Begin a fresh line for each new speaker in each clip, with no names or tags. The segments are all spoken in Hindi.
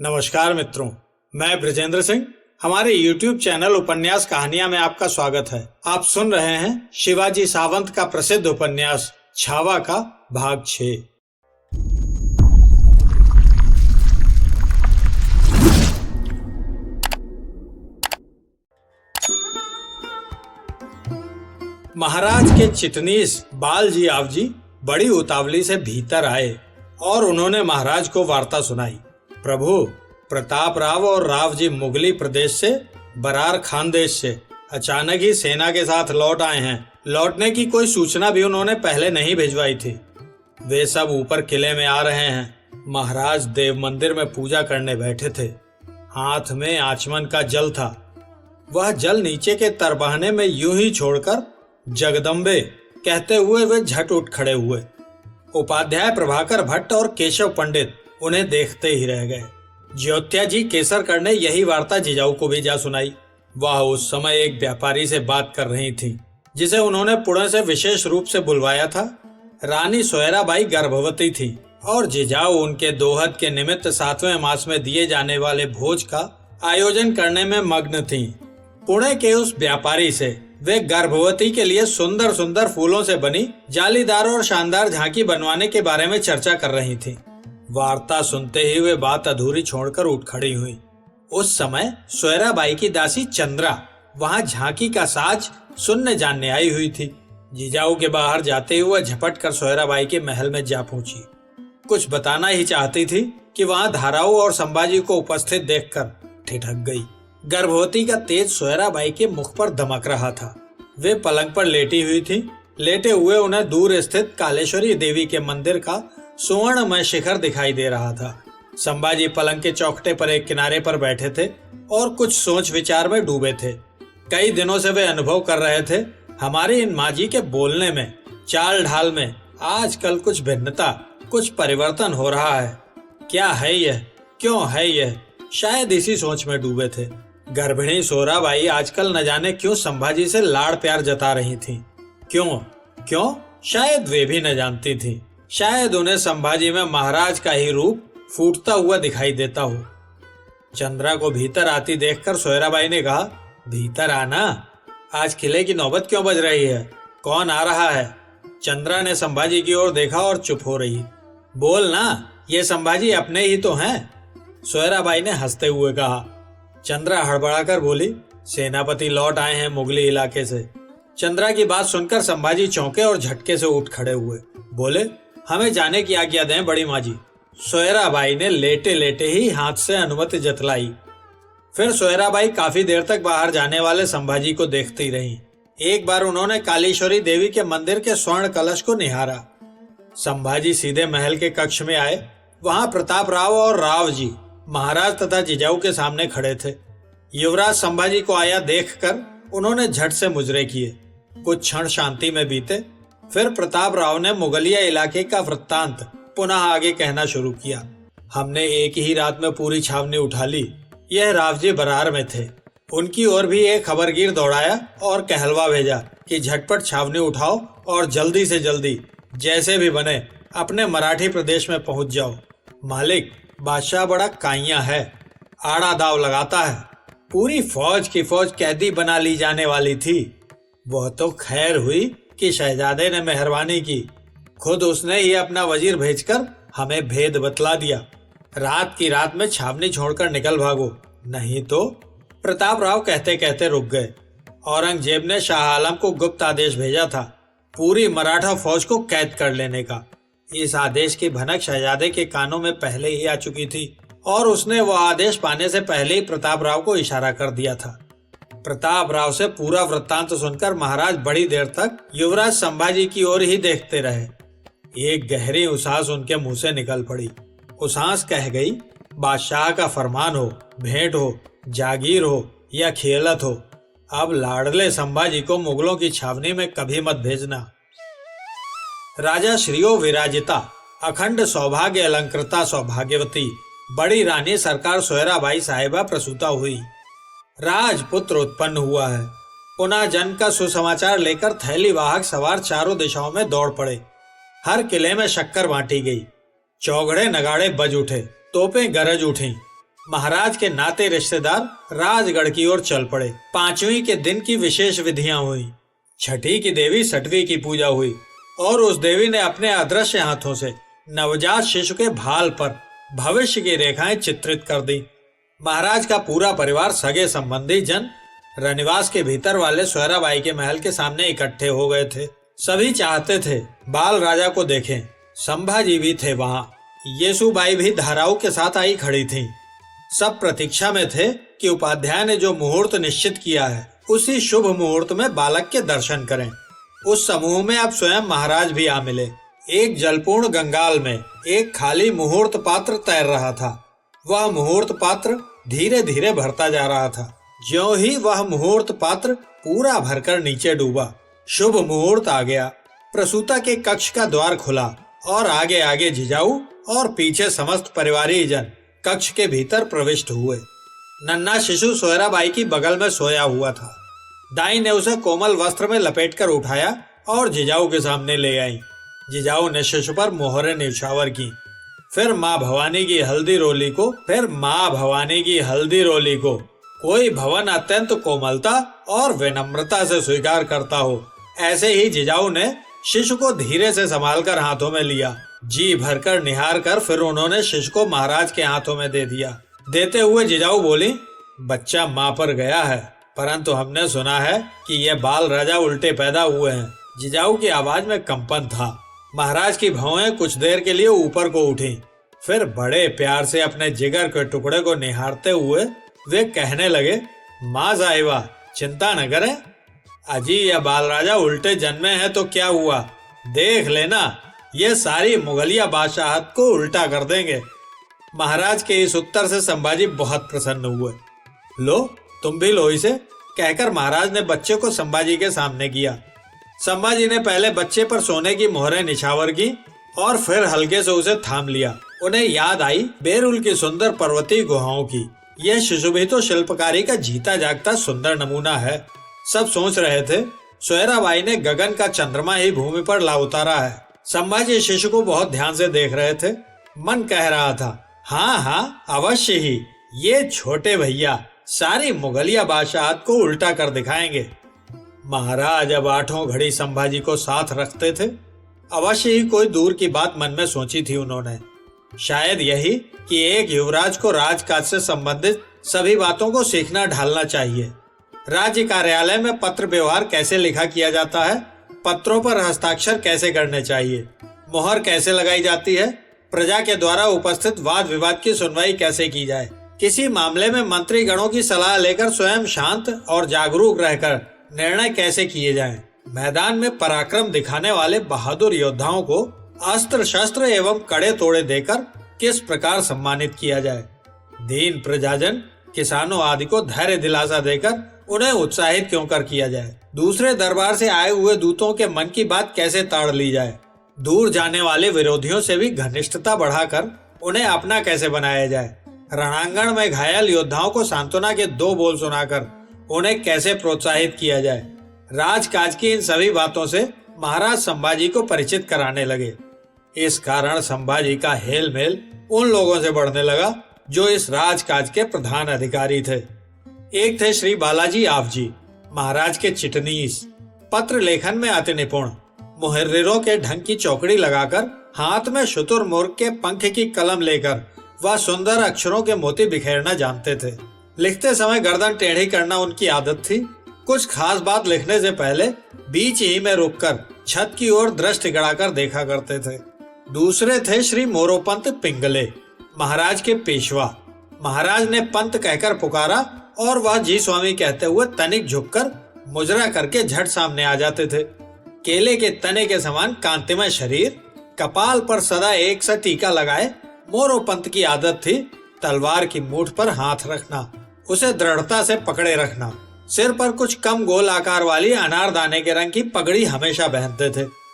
नमस्कार मित्रों, मैं ब्रजेंद्र सिंह। हमारे YouTube चैनल उपन्यास कहानियां में आपका स्वागत है। आप सुन रहे हैं शिवाजी सावंत का प्रसिद्ध उपन्यास छावा का भाग 6। महाराज के चिटनीस बालजी आवजी बड़ी उतावली से भीतर आए और उन्होंने महाराज को वार्ता सुनाई। प्रभु, प्रताप राव और राव जी मुगली प्रदेश से बरार खानदेश से अचानक ही सेना के साथ लौट आए हैं। लौटने की कोई सूचना भी उन्होंने पहले नहीं भिजवाई थी। वे सब ऊपर किले में आ रहे हैं। महाराज देव मंदिर में पूजा करने बैठे थे। हाथ में आचमन का जल था। वह जल नीचे के तरबहने में यूं ही छोड़कर जगदम्बे कहते हुए वे झट उठ खड़े हुए। उपाध्याय प्रभाकर भट्ट और केशव पंडित उन्हें देखते ही रह गए। ज्योत्या जी केसरकर ने यही वार्ता जिजाऊ को भी जा सुनाई। वह उस समय एक व्यापारी से बात कर रही थी, जिसे उन्होंने पुणे से विशेष रूप से बुलवाया था। रानी सोयराबाई गर्भवती थी और जिजाऊ उनके दोहद के निमित्त 7वें मास में दिए जाने वाले भोज का आयोजन करने में मग्न थी। पुणे के उस व्यापारी से वे गर्भवती के लिए सुंदर सुंदर फूलों से बनी जालीदार और शानदार झांकी बनवाने के बारे में चर्चा कर रही थी। वार्ता सुनते ही वे बात अधूरी छोड़कर उठ खड़ी हुई। उस समय सोयराबाई की दासी चंद्रा वहां झांकी का साज सुनने जानने आई हुई थी। जिजाऊ के बाहर जाते ही वह झपट कर सोयराबाई के महल में जा पहुंची। कुछ बताना ही चाहती थी कि वहां धाराऊ और संभाजी को उपस्थित देखकर ठिठक गई। गर्भवती का तेज सोयराबाई के मुख पर दमक रहा था। वे पलंग पर लेटी हुई थी। लेटे हुए उन्हें दूर स्थित कालेश्वरी देवी के मंदिर का सुवर्णमय शिखर दिखाई दे रहा था। संभाजी पलंग के चौखटे पर एक किनारे पर बैठे थे और कुछ सोच विचार में डूबे थे। कई दिनों से वे अनुभव कर रहे थे, हमारी इन माजी के बोलने में, चाल ढाल में आजकल कुछ भिन्नता, कुछ परिवर्तन हो रहा है। क्या है यह, क्यों है यह? शायद इसी सोच में डूबे थे। गर्भिणी सोयराबाई आजकल न जाने क्यों संभाजी से लाड़ प्यार जता रही थी। क्यों? शायद वे भी न जानती थी। शायद उन्हें संभाजी में महाराज का ही रूप फूटता हुआ दिखाई देता हो। चंद्रा को भीतर आती देखकर सोयराबाई ने कहा, भीतर आना, आज किले की नौबत क्यों बज रही है? कौन आ रहा है? चंद्रा ने संभाजी की ओर देखा और चुप हो रही। बोल ना, ये संभाजी अपने ही तो हैं। सोयराबाई ने हंसते हुए कहा। चंद्रा हड़बड़ाकर बोली, सेनापति लौट आए हैं मुगली इलाके से। चंद्रा की बात सुनकर संभाजी चौंके और झटके से उठ खड़े हुए। बोले, हमें जाने की आज्ञा दें बड़ी माँ जी। सोयराबाई ने लेटे लेटे ही हाथ से अनुमति जतलाई। फिर सोयराबाई काफी देर तक बाहर जाने वाले संभाजी को देखती रही। एक बार उन्होंने कालेश्वरी देवी के मंदिर के स्वर्ण कलश को निहारा। संभाजी सीधे महल के कक्ष में आए। वहां प्रताप राव और राव जी महाराज तथा जिजाऊ के सामने खड़े थे। युवराज संभाजी को आया देखकर उन्होंने झट से मुजरे किए। कुछ क्षण शांति में बीते। फिर प्रताप राव ने मुगलिया इलाके का वृत्तांत पुनः आगे कहना शुरू किया। हमने एक ही रात में पूरी छावनी उठा ली। यह राव जी बरार में थे। उनकी ओर भी एक खबरगीर दौड़ाया और कहलवा भेजा कि झटपट छावनी उठाओ और जल्दी से जल्दी जैसे भी बने अपने मराठी प्रदेश में पहुंच जाओ। मालिक, बादशाह बड़ा काइया है, आड़ा दाव लगाता है। पूरी फौज की फौज कैदी बना ली जाने वाली थी। वह तो खैर हुई कि शहजादे ने मेहरबानी की। खुद उसने ही अपना वजीर भेजकर हमें भेद बतला दिया। रात की रात में छावनी छोड़कर निकल भागो, नहीं तो। प्रताप राव कहते कहते रुक गए। औरंगजेब ने शाह आलम को गुप्त आदेश भेजा था पूरी मराठा फौज को कैद कर लेने का। इस आदेश की भनक शहजादे के कानों में पहले ही आ चुकी थी और उसने वह आदेश पाने से पहले ही प्रताप राव को इशारा कर दिया था। प्रताप राव से पूरा वृत्तांत सुनकर महाराज बड़ी देर तक युवराज संभाजी की ओर ही देखते रहे। एक गहरी उसास उनके मुंह से निकल पड़ी। उसास कह गई, बादशाह का फरमान हो, भेंट हो, जागीर हो या खेलत हो, अब लाडले संभाजी को मुगलों की छावनी में कभी मत भेजना। राजा श्रीयो विराजिता अखंड सौभाग्य अलंकृता सौभाग्यवती बड़ी रानी सरकार सोयराबाई साहिबा प्रसूता हुई। राजपुत्र उत्पन्न हुआ है। पुनः जन का सुसमाचार लेकर थैली वाहक सवार चारों दिशाओं में दौड़ पड़े। हर किले में शक्कर बांटी गई। चौगड़े नगाड़े बज उठे, तोपें गरज उठी। महाराज के नाते रिश्तेदार राजगढ़ की ओर चल पड़े। 5वीं के दिन की विशेष विधियां हुई। छठी की देवी सटवी की पूजा हुई और उस देवी ने अपने अदृश्य हाथों से नवजात शिशु के भाल पर भविष्य की रेखाएं चित्रित कर दी। महाराज का पूरा परिवार, सगे संबंधी जन रनिवास के भीतर वाले सोयराबाई के महल के सामने इकट्ठे हो गए थे। सभी चाहते थे बाल राजा को देखें। संभाजी भी थे वहां। येसुबाई भी धाराओं के साथ आई खड़ी थी। सब प्रतीक्षा में थे कि उपाध्याय ने जो मुहूर्त निश्चित किया है उसी शुभ मुहूर्त में बालक के दर्शन करें। उस समूह में अब स्वयं महाराज भी आ मिले। एक जलपूर्ण गंगाल में एक खाली मुहूर्त पात्र तैर रहा था। वह मुहूर्त पात्र धीरे धीरे भरता जा रहा था। ज्यों ही वह मुहूर्त पात्र पूरा भरकर नीचे डूबा, शुभ मुहूर्त आ गया। प्रसूता के कक्ष का द्वार खुला और आगे आगे जिजाऊ और पीछे समस्त परिवारी जन कक्ष के भीतर प्रविष्ट हुए। नन्हा शिशु सोयराबाई की बगल में सोया हुआ था। दाई ने उसे कोमल वस्त्र में लपेटकर उठाया और जिजाऊ के सामने ले आई। जिजाऊ ने शिशु पर मोहरे न्यौछावर की। फिर माँ भवानी की हल्दी रोली को कोई भवन अत्यंत कोमलता और विनम्रता से स्वीकार करता हो, ऐसे ही जिजाऊ ने शिशु को धीरे से संभालकर हाथों में लिया। जी भरकर निहार कर फिर उन्होंने शिशु को महाराज के हाथों में दे दिया। देते हुए जिजाऊ बोली, बच्चा माँ पर गया है, परंतु हमने सुना है कि ये बाल राजा उल्टे पैदा हुए हैं। जिजाऊ की आवाज में कंपन था। महाराज की भौहें कुछ देर के लिए ऊपर को उठी। फिर बड़े प्यार से अपने जिगर के टुकड़े को निहारते हुए वे कहने लगे, माँ साहिबा चिंता न करें। अजी यह बाल राजा उल्टे जन्मे हैं तो क्या हुआ, देख लेना ये सारी मुगलिया बादशाहत को उल्टा कर देंगे। महाराज के इस उत्तर से संभाजी बहुत प्रसन्न हुए। लो तुम भी लो इसे, कहकर महाराज ने बच्चे को संभाजी के सामने किया। संभाजी ने पहले बच्चे पर सोने की मोहरें निछावर की और फिर हल्के से उसे थाम लिया। उन्हें याद आई बेरुल की सुंदर पर्वतीय गुहाओं की। यह शिशु भी तो शिल्पकारी का जीता जागता सुंदर नमूना है। सब सोच रहे थे सोयराबाई ने गगन का चंद्रमा ही भूमि पर ला उतारा है। संभाजी शिशु को बहुत ध्यान से देख रहे थे। मन कह रहा था, हाँ हाँ अवश्य ही ये छोटे भैया सारी मुगलिया बादशाहत को उल्टा कर दिखाएंगे। महाराज अब 8 घड़ी संभाजी को साथ रखते थे। अवश्य ही कोई दूर की बात मन में सोची थी उन्होंने। शायद यही कि एक युवराज को राजकाज से संबंधित सभी बातों को सीखना ढालना चाहिए। राज्य कार्यालय में पत्र व्यवहार कैसे लिखा किया जाता है, पत्रों पर हस्ताक्षर कैसे करने चाहिए, मोहर कैसे लगाई जाती है, प्रजा के द्वारा उपस्थित वाद विवाद की सुनवाई कैसे की जाए, किसी मामले में मंत्री गणों की सलाह लेकर स्वयं शांत और जागरूक रहकर निर्णय कैसे किए जाएं, मैदान में पराक्रम दिखाने वाले बहादुर योद्धाओं को अस्त्र शस्त्र एवं कड़े तोड़े देकर किस प्रकार सम्मानित किया जाए, दीन प्रजाजन किसानों आदि को धैर्य दिलासा देकर उन्हें उत्साहित क्यों कर किया जाए, दूसरे दरबार से आए हुए दूतों के मन की बात कैसे ताड़ ली जाए, दूर जाने वाले विरोधियों से भी घनिष्ठता बढ़ाकर उन्हें अपना कैसे बनाया जाए, रणांगण में घायल योद्धाओं को सांत्वना के 2 बोल सुनाकर उन्हें कैसे प्रोत्साहित किया जाए। राजकाज की इन सभी बातों से महाराज संभाजी को परिचित कराने लगे। इस कारण संभाजी का हेल मेल उन लोगों से बढ़ने लगा जो इस राजकाज के प्रधान अधिकारी थे। एक थे श्री बालाजी आपजी, महाराज के चिटनीस, पत्र लेखन में अति निपुण, मुहर्रिरों के ढंग की चौकड़ी लगाकर हाथ में शुतुरमुर्ग के पंख की कलम लेकर वह सुंदर अक्षरों के मोती बिखेरना जानते थे। लिखते समय गर्दन टेढ़ी करना उनकी आदत थी। कुछ खास बात लिखने से पहले बीच ही में रुककर छत की ओर दृष्टि गड़ाकर देखा करते थे। दूसरे थे श्री मोरोपंत पिंगले, महाराज के पेशवा। महाराज ने पंत कहकर पुकारा और वह जी स्वामी कहते हुए तनिक झुककर मुजरा करके झट सामने आ जाते थे। केले के तने के समान कांतिमय शरीर, कपाल पर सदा एक सा टीका लगाए मोरोपंत की आदत थी तलवार की मूठ पर हाथ रखना, उसे दृढ़ता से पकड़े रखना। सिर पर कुछ कम गोल आकार वाली अनारदाने के रंग की पगड़ी हमेशा पहनते थे।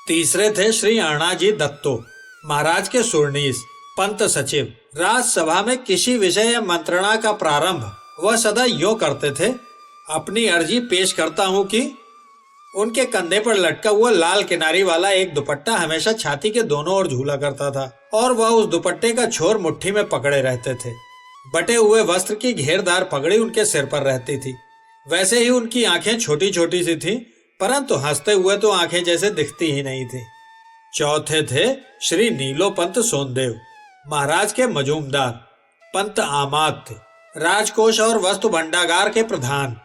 तीसरे थे श्री अण्णाजी दत्तो, महाराज के सुरनीस, पंत सचिव। राजसभा में किसी विषय या मंत्रणा का प्रारंभ वह सदा यूं करते थे, अपनी अर्जी पेश करता हूँ कि उनके कंधे पर लटका हुआ लाल किनारी वाला एक दुपट्टा हमेशा छाती के दोनों ओर झूला करता था और वह उस दुपट्टे का छोर मुट्ठी में पकड़े रहते थे। बटे हुए वस्त्र की घेरदार पगड़ी उनके सिर पर रहती थी। वैसे ही उनकी आंखें छोटी छोटी सी थीं, परंतु हंसते हुए तो आंखें जैसे दिखती ही नहीं थी। चौथे थे श्री नीलोपंत सोनदेव, महाराज के मजूमदार। पंत आमात थे, राजकोष और वस्तु भंडागार के प्रधान।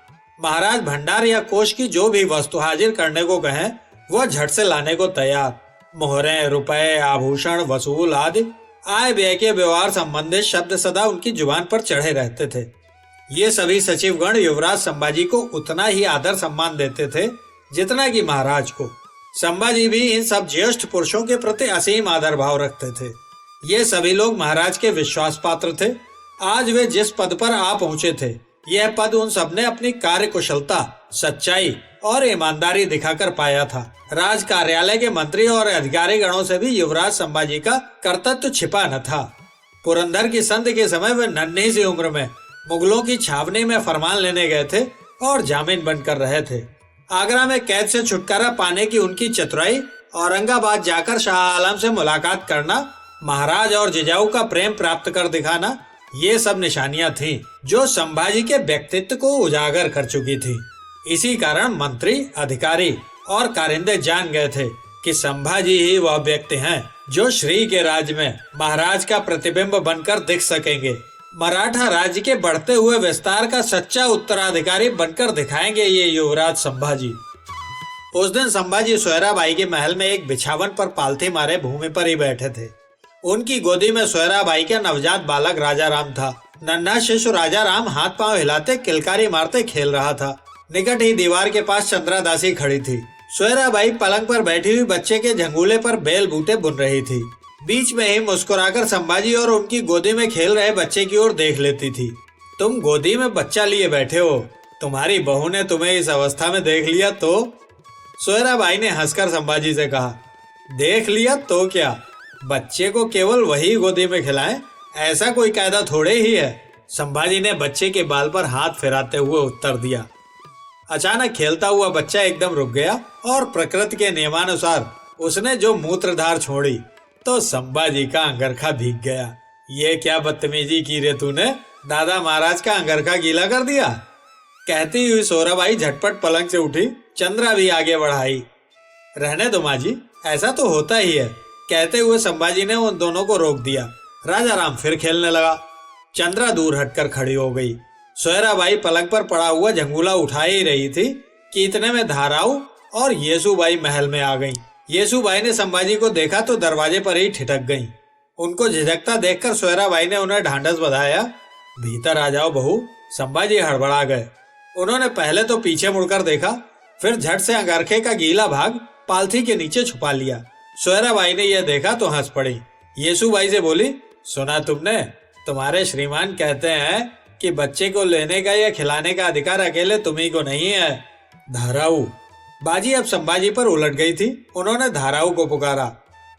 महाराज भंडार या कोष की जो भी वस्तु हाजिर करने को कहें वह झट से लाने को तैयार। मोहरें, रुपए, आभूषण, वसूल आदि आय व्यय के व्यवहार संबंधित शब्द सदा उनकी जुबान पर चढ़े रहते थे। ये सभी सचिवगण युवराज संभाजी को उतना ही आदर सम्मान देते थे जितना कि महाराज को। संभाजी भी इन सब ज्येष्ठ पुरुषों के प्रति असीम आदर भाव रखते थे। ये सभी लोग महाराज के विश्वास पात्र थे। आज वे जिस पद पर आ पहुंचे थे, यह पद उन सबने अपनी कार्य कुशलता, सच्चाई और ईमानदारी दिखाकर पाया था। राज कार्यालय के मंत्री और अधिकारी गणों से भी युवराज संभाजी का कर्तव्य छिपा न था। पुरंदर की संधि के समय वे नन्ही सी उम्र में मुगलों की छावनी में फरमान लेने गए थे और जामीन बनकर रहे थे। आगरा में कैद से छुटकारा पाने की उनकी चतुराई, औरंगाबाद जाकर शाह आलम से मुलाकात करना, महाराज और जिजाऊ का प्रेम प्राप्त कर दिखाना, ये सब निशानियां थीं जो संभाजी के व्यक्तित्व को उजागर कर चुकी थी। इसी कारण मंत्री, अधिकारी और कारिंदे जान गए थे कि संभाजी ही वह व्यक्ति हैं जो श्री के राज्य में महाराज का प्रतिबिंब बनकर दिख सकेंगे। मराठा राज्य के बढ़ते हुए विस्तार का सच्चा उत्तराधिकारी बनकर दिखाएंगे ये युवराज संभाजी। उस दिन संभाजी सोयराबाई के महल में एक बिछावन पर पालथी मारे भूमि पर ही बैठे थे। उनकी गोदी में सोयराबाई का नवजात बालक राजा राम था। नन्हा शिशु राजा राम हाथ पांव हिलाते, किलकारी मारते खेल रहा था। निकट ही दीवार के पास चंद्रा दासी खड़ी थी। सोयराबाई पलंग पर बैठी हुई बच्चे के झंगूले पर बेल बूटे बुन रही थी। बीच में ही मुस्कुराकर संभाजी और उनकी गोदी में खेल रहे बच्चे की ओर देख लेती थी। तुम गोदी में बच्चा लिए बैठे हो, तुम्हारी बहू ने तुम्हें इस अवस्था में देख लिया तो? सोयराबाई ने हंसकर संभाजी से कहा, देख लिया तो क्या, बच्चे को केवल वही गोदी में खिलाएं, ऐसा कोई कायदा थोड़े ही है। संभाजी ने बच्चे के बाल पर हाथ फिराते हुए उत्तर दिया। अचानक खेलता हुआ बच्चा एकदम रुक गया और प्रकृति के नियमानुसार उसने जो मूत्रधार छोड़ी तो संभाजी का अंगरखा भीग गया। ये क्या बदतमीजी की रे तूने, दादा महाराज का अंगरखा गीला कर दिया। कहती हुई सोयराबाई झटपट पलंग से उठी, चंद्रा भी आगे बढ़ाई। रहने दो माँ जी, ऐसा तो होता ही है। कहते हुए संभाजी ने उन दोनों को रोक दिया। राजा राम फिर खेलने लगा। चंद्रा दूर हटकर खड़ी हो गई। सोयराबाई पलंग पर पड़ा हुआ झंगूला उठा ही रही थी कि इतने में धाराऊ और येसुबाई महल में आ गईं। येसुबाई ने संभाजी को देखा तो दरवाजे पर ही ठिठक गईं। उनको झिझकता देखकर सोयराबाई ने उन्हें ढांढस बंधाया। भीतर आ जाओ बहू। संभाजी हड़बड़ा गए। उन्होंने पहले तो पीछे मुड़कर देखा, फिर झट से अंगरखे का गीला भाग पालथी के नीचे छुपा लिया। सोयराबाई ने यह देखा तो हंस पड़ी। येसुबाई से बोली, सुना तुमने, तुम्हारे श्रीमान कहते हैं कि बच्चे को लेने का या खिलाने का अधिकार अकेले तुम्ही को नहीं है। धाराऊ। बाजी अब संभाजी पर उलट गई थी। उन्होंने धाराऊ को पुकारा।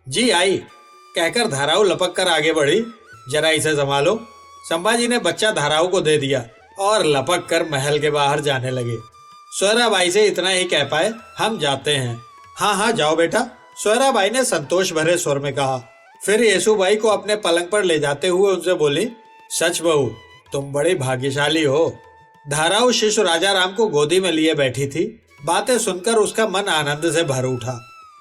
जी आई, कहकर धाराऊ लपक कर आगे बढ़ी। जरा इसे संभालो। संभाजी ने बच्चा धाराऊ को दे दिया और लपक कर महल के बाहर जाने लगे। सोयराबाई से इतना ही कह पाए, हम जाते हैं। हाँ हाँ जाओ बेटा, सोयराबाई ने संतोष भरे स्वर में कहा। फिर येसुबाई को अपने पलंग पर ले जाते हुए उनसे बोली, सच बहू तुम बड़ी भाग्यशाली हो। धाराऊ शिशु राजा राम को गोदी में लिए बैठी थी। बातें सुनकर उसका मन आनंद से भर उठा।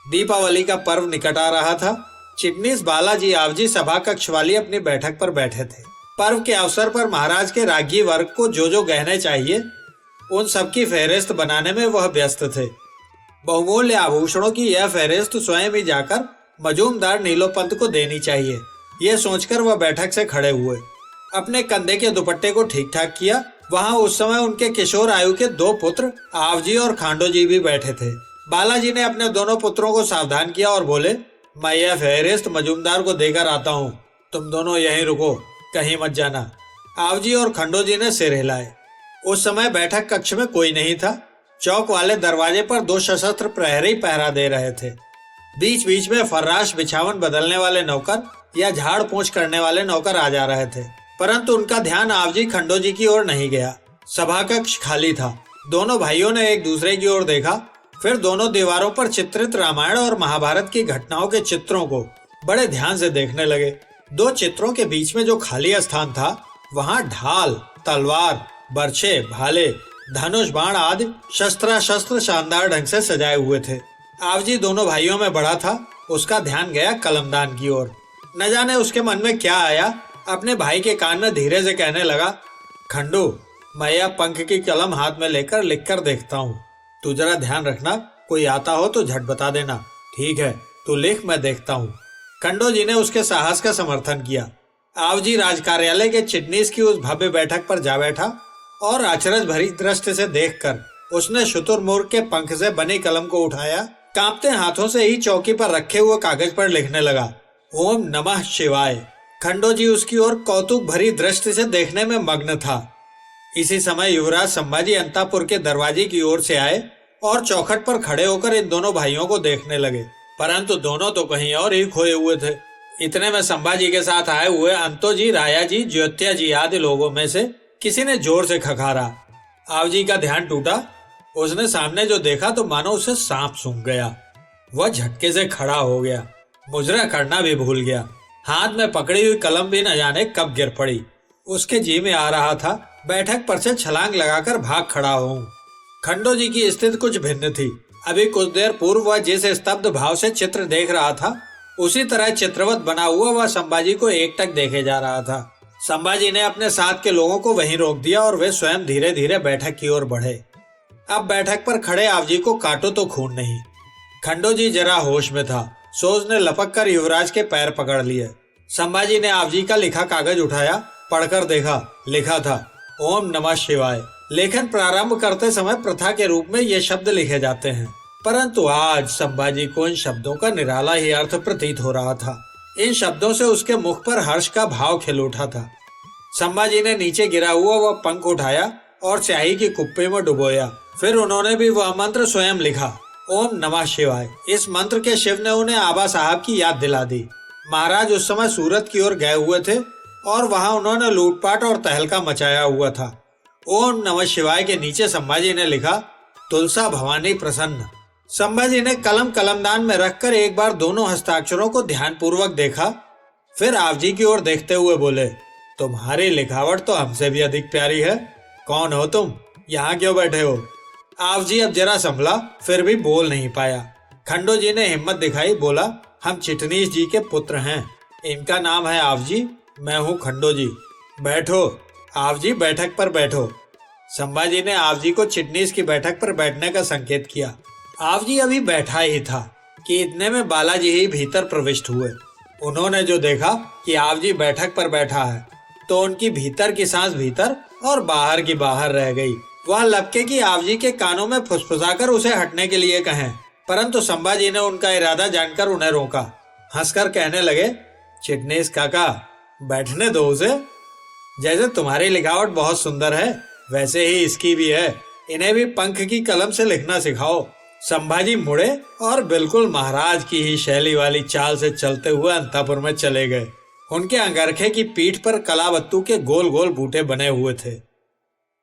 दीपावली का पर्व निकट आ रहा था। चिटनीस बालाजी आवजी सभा कक्ष वाली अपनी बैठक पर बैठे थे। पर्व के अवसर पर महाराज के रागी वर्ग को जो गहने चाहिए उन सबकी फहरिस्त बनाने में वह व्यस्त थे। बहुमूल्य आभूषणों की यह फहरिस्त स्वयं ही जाकर मजूमदार नीलोपंत को देनी चाहिए। यह सोचकर वह बैठक से खड़े हुए। अपने कंधे के दुपट्टे को ठीक ठाक किया। वहां उस समय उनके किशोर आयु के दो पुत्र आवजी और खांडोजी भी बैठे थे। बालाजी ने अपने दोनों पुत्रों को सावधान किया और बोले, मैं यह फहरिस्त मजूमदार को देकर आता हूँ, तुम दोनों यहीं रुको, कहीं मत जाना। आवजी और खंडोजी ने सिर हिलाए। उस समय बैठक कक्ष में कोई नहीं था। चौक वाले दरवाजे पर दो सशस्त्र प्रहरी पहरा दे रहे थे। बीच बीच में फर्राश बिछावन बदलने वाले नौकर या झाड़ पोंछ करने वाले नौकर आ जा रहे थे, परंतु उनका ध्यान आवजी खंडोजी की ओर नहीं गया। सभा कक्ष खाली था। दोनों भाइयों ने एक दूसरे की ओर देखा, फिर दोनों दीवारों पर चित्रित रामायण और महाभारत की घटनाओं के चित्रों को बड़े ध्यान से देखने लगे। दो चित्रों के बीच में जो खाली स्थान था वहां ढाल, तलवार, बर्छे, भाले, धनुष, बाण आदि शस्त्र शानदार ढंग से सजाए हुए थे। आवजी दोनों भाइयों में बड़ा था। उसका ध्यान गया कलमदान की ओर। न जाने उसके मन में क्या आया, अपने भाई के कान में धीरे से कहने लगा, खंडू, मैं यह पंख की कलम हाथ में लेकर लिख कर देखता हूँ। तू जरा ध्यान रखना, कोई आता हो तो झट बता देना। ठीक है, तू लिख, मैं देखता हूँ। खंडो जी ने उसके साहस का समर्थन किया। आवजी राज कार्यालय के चिटनीस की उस भव्य बैठक पर जा बैठा और अचरज भरी दृष्टि से देखकर उसने शुतुरमुर्ग के पंख से बनी कलम को उठाया, कांपते हाथों से ही चौकी पर रखे हुए कागज पर लिखने लगा, ओम नमः शिवाय। खंडो जी उसकी ओर कौतुक भरी दृष्टि से देखने में मग्न था। इसी समय युवराज संभाजी अंतापुर के दरवाजे की ओर से आए और चौखट पर खड़े होकर इन दोनों भाइयों को देखने लगे, परंतु दोनों तो कहीं और ही खोए हुए थे। इतने में संभाजी के साथ आए हुए अंतोजी, राया जी, ज्योत्या जी आदि लोगों में से किसी ने जोर से खखारा। आवजी का ध्यान टूटा। उसने सामने जो देखा तो मानो उसे सांप सूंघ गया। वह झटके से खड़ा हो गया, मुजरा करना भी भूल गया। हाथ में पकड़ी हुई कलम भी न जाने कब गिर पड़ी। उसके जी में आ रहा था बैठक पर से छलांग लगाकर भाग खड़ा होऊं। खंडो जी की स्थिति कुछ भिन्न थी। अभी कुछ देर पूर्व वह जिस स्तब्ध भाव से चित्र देख रहा था, उसी तरह चित्रवत बना हुआ वह संभाजी को एकटक देखे जा रहा था। संभाजी ने अपने साथ के लोगों को वहीं रोक दिया और वे स्वयं धीरे धीरे बैठक की ओर बढ़े। अब बैठक पर खड़े आवजी को काटो तो खून नहीं। खंडो जी जरा होश में था, सो उसने लपक कर युवराज के पैर पकड़ लिए। संभाजी ने आवजी का लिखा कागज उठाया, पढ़कर देखा। लिखा था, ओम नमः शिवाय। लेखन प्रारंभ करते समय प्रथा के रूप में ये शब्द लिखे जाते हैं, परंतु आज संभाजी को इन शब्दों का निराला ही अर्थ प्रतीत हो रहा था। इन शब्दों से उसके मुख पर हर्ष का भाव खिल उठा था। संभाजी ने नीचे गिरा हुआ वह पंख उठाया और स्याही की कुप्पी में डुबोया। फिर उन्होंने भी वह मंत्र स्वयं लिखा, ओम नमः शिवाय। इस मंत्र के शिव ने उन्हें आबा साहब की याद दिला दी। महाराज उस समय सूरत की ओर गए हुए थे और वहां उन्होंने लूटपाट और तहलका मचाया हुआ था। ओम नमः शिवाय के नीचे संभाजी ने लिखा, तुलसा भवानी प्रसन्न। संभाजी ने कलम कलमदान में रखकर एक बार दोनों हस्ताक्षरों को ध्यान पूर्वक देखा, फिर आवजी की ओर देखते हुए बोले, तुम्हारी लिखावट तो हमसे भी अधिक प्यारी है। कौन हो तुम? यहाँ क्यों बैठे हो? आवजी अब जरा संभला, फिर भी बोल नहीं पाया। खंडो जी ने हिम्मत दिखाई, बोला, हम चिटनीस जी के पुत्र हैं। इनका नाम है आवजी, मैं हूँ खंडो जी। बैठो आवजी, बैठक पर बैठो। संभाजी ने आवजी को चिटनीस की बैठक पर बैठने का संकेत किया। आवजी अभी बैठा ही था कि इतने में बालाजी ही भीतर प्रविष्ट हुए। उन्होंने जो देखा कि आवजी बैठक पर बैठा है, तो उनकी भीतर की सांस भीतर और बाहर की बाहर रह गई। वह लपके की आवजी के कानों में फुसफुसाकर उसे हटने के लिए कहें, परंतु संभाजी ने उनका इरादा जानकर उन्हें रोका। हंसकर कहने लगे, चिटनीस काका, बैठने दो उसे। जैसे तुम्हारी लिखावट बहुत सुंदर है, वैसे ही इसकी भी है। इन्हें भी पंख की कलम से लिखना सिखाओ। संभाजी मुड़े और बिल्कुल महाराज की ही शैली वाली चाल से चलते हुए अंतापुर में चले गए। उनके अंगरखे की पीठ पर कलावत्तू के गोल गोल बूटे बने हुए थे।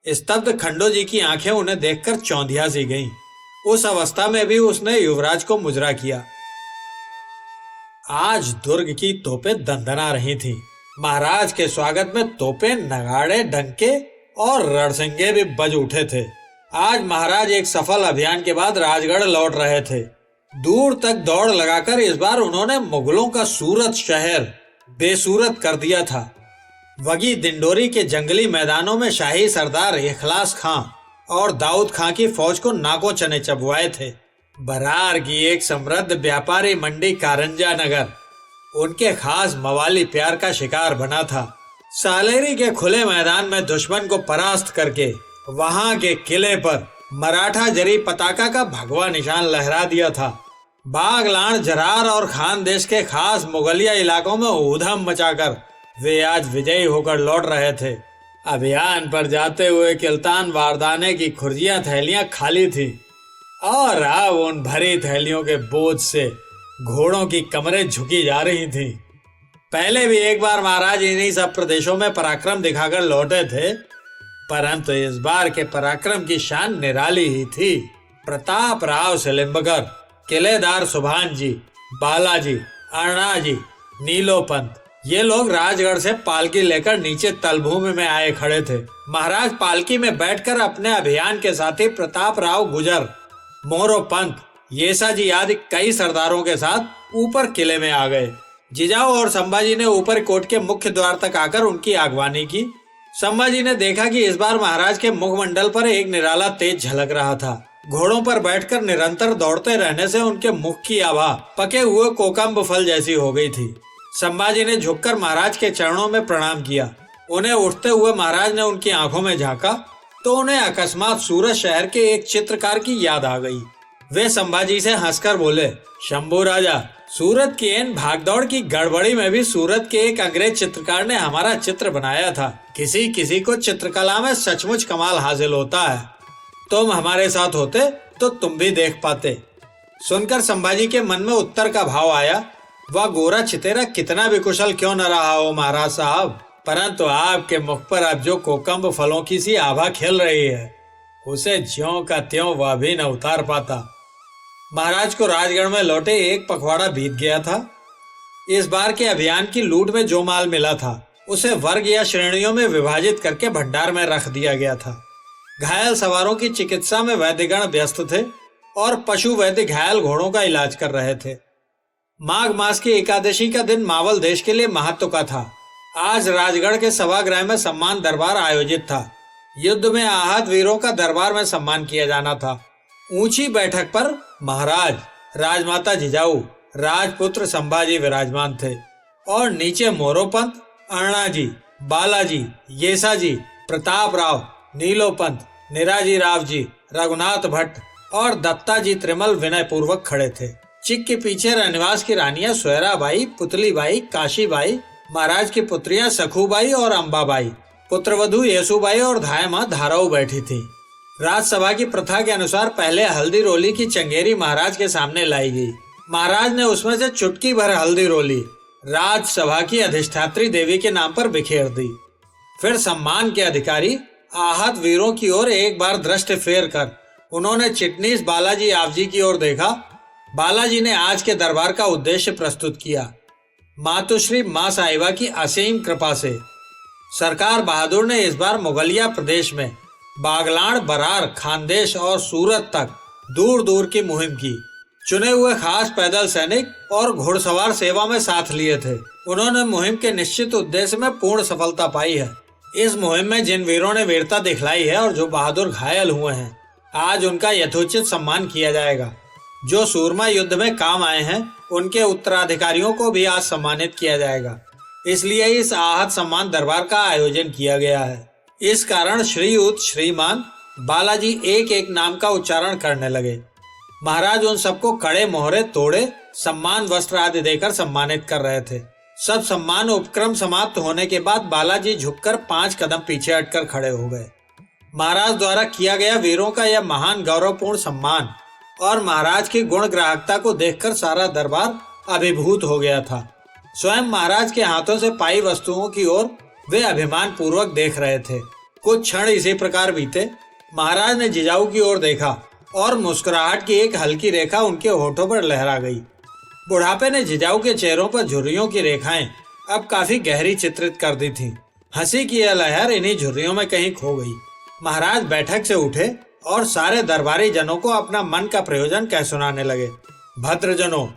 स्तब्ध खंडो जी की आंखें उन्हें देखकर चौंधिया सी गईं। उस अवस्था में भी उसने युवराज को मुजरा किया। आज दुर्ग की तोपें दंदना रही थीं। महाराज के स्वागत में तोपें, नगाड़े, डंके और रणसिंगे भी बज उठे थे। आज महाराज एक सफल अभियान के बाद राजगढ़ लौट रहे थे। दूर तक दौड़ लगाकर इस बार उन्होंने मुगलों का सूरत शहर बेसूरत कर दिया था। वगी दिंडोरी के जंगली मैदानों में शाही सरदार इखलास खां और दाऊद खां की फौज को नाकों चने चबवाए थे। बरार की एक समृद्ध व्यापारी मंडी कारंजा नगर उनके खास मवाली प्यार का शिकार बना था। सालेरी के खुले मैदान में दुश्मन को परास्त करके वहां के किले पर मराठा जरी पताका का भगवा निशान लहरा दिया था। बागलान, जरार और खानदेश के खास मुगलिया इलाकों में ऊधम मचाकर वे आज विजयी होकर लौट रहे थे। अभियान पर जाते हुए किल्तान वारदाने की खुर्जियां थैलियां खाली थी और अब उन भरी थैलियों के बोझ से घोड़ों की कमरें झुकी जा रही थीं। पहले भी एक बार महाराज इन्हीं सब प्रदेशों में पराक्रम दिखाकर लौटे थे, परंतु इस बार के पराक्रम की शान निराली ही थी। प्रताप राव सिलिम्बकर, किलेदार सुभान जी, बालाजी, अण्णा जी, नीलोपंत, ये लोग राजगढ़ से पालकी लेकर नीचे तलभूमि में आए खड़े थे। महाराज पालकी में बैठकर अपने अभियान के साथी प्रताप राव गुजर, मोरो पंत, येसाजी आदि कई सरदारों के साथ ऊपर किले में आ गए। जिजाऊ और संभाजी ने ऊपर कोट के मुख्य द्वार तक आकर उनकी आगवानी की। संभाजी ने देखा कि इस बार महाराज के मुखमंडल पर एक निराला तेज झलक रहा था। घोड़ों पर बैठकर निरंतर दौड़ते रहने से उनके मुख की आभा पके हुए कोकम्ब फल जैसी हो गई थी। संभाजी ने झुककर महाराज के चरणों में प्रणाम किया। उन्हें उठते हुए महाराज ने उनकी आंखों में झांका तो उन्हें अकस्मात सूरत शहर के एक चित्रकार की याद आ गई। वे संभाजी से हंसकर बोले, शंभू राजा, सूरत की इन भागदौड़ की गड़बड़ी में भी सूरत के एक अंग्रेज चित्रकार ने हमारा चित्र बनाया था। किसी किसी को चित्रकला में सचमुच कमाल हासिल होता है। तुम हमारे साथ होते तो तुम भी देख पाते। सुनकर संभाजी के मन में उत्तर का भाव आया, वह गोरा चितेरा कितना भी कुशल क्यों न रहा हो महाराज साहब, परंतु आपके मुख पर अब जो कोकम्ब फलों की सी आभा खेल रही है, उसे ज्यों का त्यों वह भी न उतार पाता। महाराज को राजगढ़ में लौटे एक पखवाड़ा बीत गया था। इस बार के अभियान की लूट में जो माल मिला था उसे वर्ग या श्रेणियों में विभाजित करके भंडार में रख दिया गया था। घायल सवारों की चिकित्सा में वैद्यगण व्यस्त थे और पशु वैद्य घायल घोड़ों का इलाज कर रहे थे। माघ मास की एकादशी का दिन मावल देश के लिए महत्व का था। आज राजगढ़ के सभागृह में सम्मान दरबार आयोजित था। युद्ध में आहत वीरों का दरबार में सम्मान किया जाना था। ऊंची बैठक पर महाराज, राजमाता जिजाऊ, राजपुत्र संभाजी विराजमान थे और नीचे मोरोपंत, अण्णाजी, बालाजी, येसाजी, प्रताप राव, नीलोपंत, निराजी राव जी, रघुनाथ भट्ट और दत्ताजी त्रिमल विनय पूर्वक खड़े थे। चिक के पीछे रनिवास की रानियां सोयराबाई, पुतलीबाई, काशीबाई, महाराज की पुत्रियां सखूबाई और अंबाबाई, पुत्रवधू येसुबाई और धायमा धाराऊ बैठी थी। राजसभा की प्रथा के अनुसार पहले हल्दी रोली की चंगेरी महाराज के सामने लाई गई। महाराज ने उसमें से चुटकी भर हल्दी रोली राजसभा की अधिष्ठात्री देवी के नाम पर बिखेर दी। फिर सम्मान के अधिकारी आहत वीरों की ओर एक बार दृष्टि फेर कर उन्होंने चिटनीस बालाजी आवजी की ओर देखा। बालाजी ने आज के दरबार का उद्देश्य प्रस्तुत किया। मातुश्री माँ साहिबा की असीम कृपा से सरकार बहादुर ने इस बार मुगलिया प्रदेश में बागलाण, बरार, खानदेश और सूरत तक दूर दूर की मुहिम की। चुने हुए खास पैदल सैनिक और घुड़सवार सेवा में साथ लिए थे। उन्होंने मुहिम के निश्चित उद्देश्य में पूर्ण सफलता पाई है। इस मुहिम में जिन वीरों ने वीरता दिखलाई है और जो बहादुर घायल हुए हैं, आज उनका यथोचित सम्मान किया जाएगा। जो सूरमा युद्ध में काम आए हैं उनके उत्तराधिकारियों को भी आज सम्मानित किया जाएगा। इसलिए इस आहत सम्मान दरबार का आयोजन किया गया है। इस कारण श्रीयुत, श्रीमान, बालाजी एक एक नाम का उच्चारण करने लगे। महाराज उन सबको कड़े मोहरे तोड़े सम्मान वस्त्र आदि देकर सम्मानित कर रहे थे। सब सम्मान उपक्रम समाप्त होने के बाद बालाजी झुककर 5 कदम पीछे हटकर खड़े हो गए। महाराज द्वारा किया गया वीरों का यह महान गौरवपूर्ण सम्मान और महाराज की गुण ग्राहकता को देखकर सारा दरबार अभिभूत हो गया था। स्वयं महाराज के हाथों से पाई वस्तुओं की ओर वे अभिमान पूर्वक देख रहे थे। कुछ क्षण इसी प्रकार बीते। महाराज ने जिजाऊ की ओर देखा और मुस्कुराहट की एक हल्की रेखा उनके होठों पर लहरा गई। बुढ़ापे ने जिजाऊ के चेहरों पर झुर्रियों की रेखाएं अब काफी गहरी चित्रित कर दी थीं। हंसी की यह लहर इन्हीं झुर्रियों में कहीं खो गई। महाराज बैठक से उठे और सारे दरबारी जनों को अपना मन का प्रयोजन कह सुनाने लगे। भद्रजनों,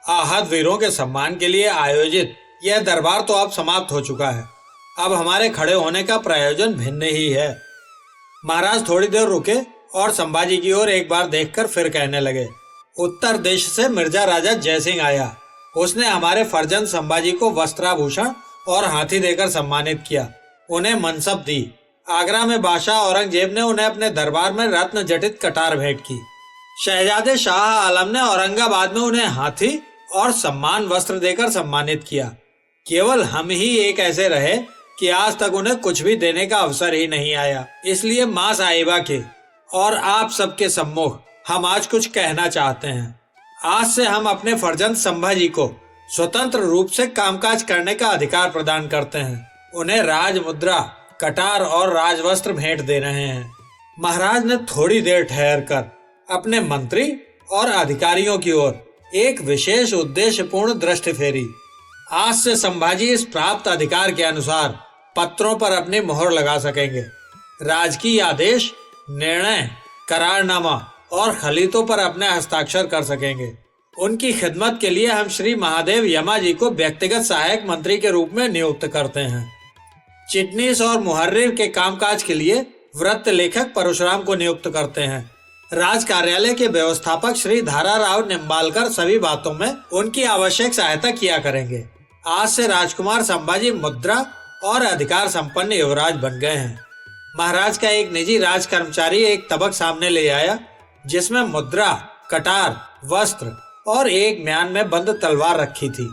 आहत वीरों के सम्मान के लिए आयोजित यह दरबार तो अब समाप्त हो चुका है। अब हमारे खड़े होने का प्रयोजन भिन्न ही है। महाराज थोड़ी देर रुके और संभाजी की ओर एक बार देखकर फिर कहने लगे, उत्तर देश से मिर्जा राजा जयसिंह आया। उसने हमारे फर्जंद संभाजी को वस्त्राभूषण और हाथी देकर सम्मानित किया, उन्हें मनसब दी। आगरा में बादशाह औरंगजेब ने उन्हें अपने दरबार में रत्न जटित कटार भेंट की। शहजादे शाह आलम ने औरंगाबाद में उन्हें हाथी और सम्मान वस्त्र देकर सम्मानित किया। केवल हम ही एक ऐसे रहे कि आज तक उन्हें कुछ भी देने का अवसर ही नहीं आया। इसलिए माँ साहिबा के और आप सबके सम्मुख हम आज कुछ कहना चाहते हैं। आज से हम अपने फर्जंद संभाजी को स्वतंत्र रूप से कामकाज करने का अधिकार प्रदान करते हैं। उन्हें राज मुद्रा, कटार और राजवस्त्र भेंट दे रहे हैं। महाराज ने थोड़ी देर ठहरकर अपने मंत्री और अधिकारियों की ओर एक विशेष उद्देश्यपूर्ण दृष्टि फेरी। आज से संभाजी इस प्राप्त अधिकार के अनुसार पत्रों पर अपनी मोहर लगा सकेंगे। राजकीय आदेश, निर्णय, करारनामा और खलीतों पर अपने हस्ताक्षर कर सकेंगे। उनकी खिदमत के लिए हम श्री महादेव यमा जी को व्यक्तिगत सहायक मंत्री के रूप में नियुक्त करते हैं। चिटनीस और मुहर्रिर के कामकाज के लिए वृत्त लेखक परशुराम को नियुक्त करते हैं। राज कार्यालय के व्यवस्थापक श्री धारा राव निम्बालकर सभी बातों में उनकी आवश्यक सहायता किया करेंगे। आज से राजकुमार संभाजी मुद्रा और अधिकार संपन्न युवराज बन गए हैं। महाराज का एक निजी राज कर्मचारी एक तबक सामने ले आया जिसमें मुद्रा, कटार, वस्त्र और एक म्यान में बंद तलवार रखी थी।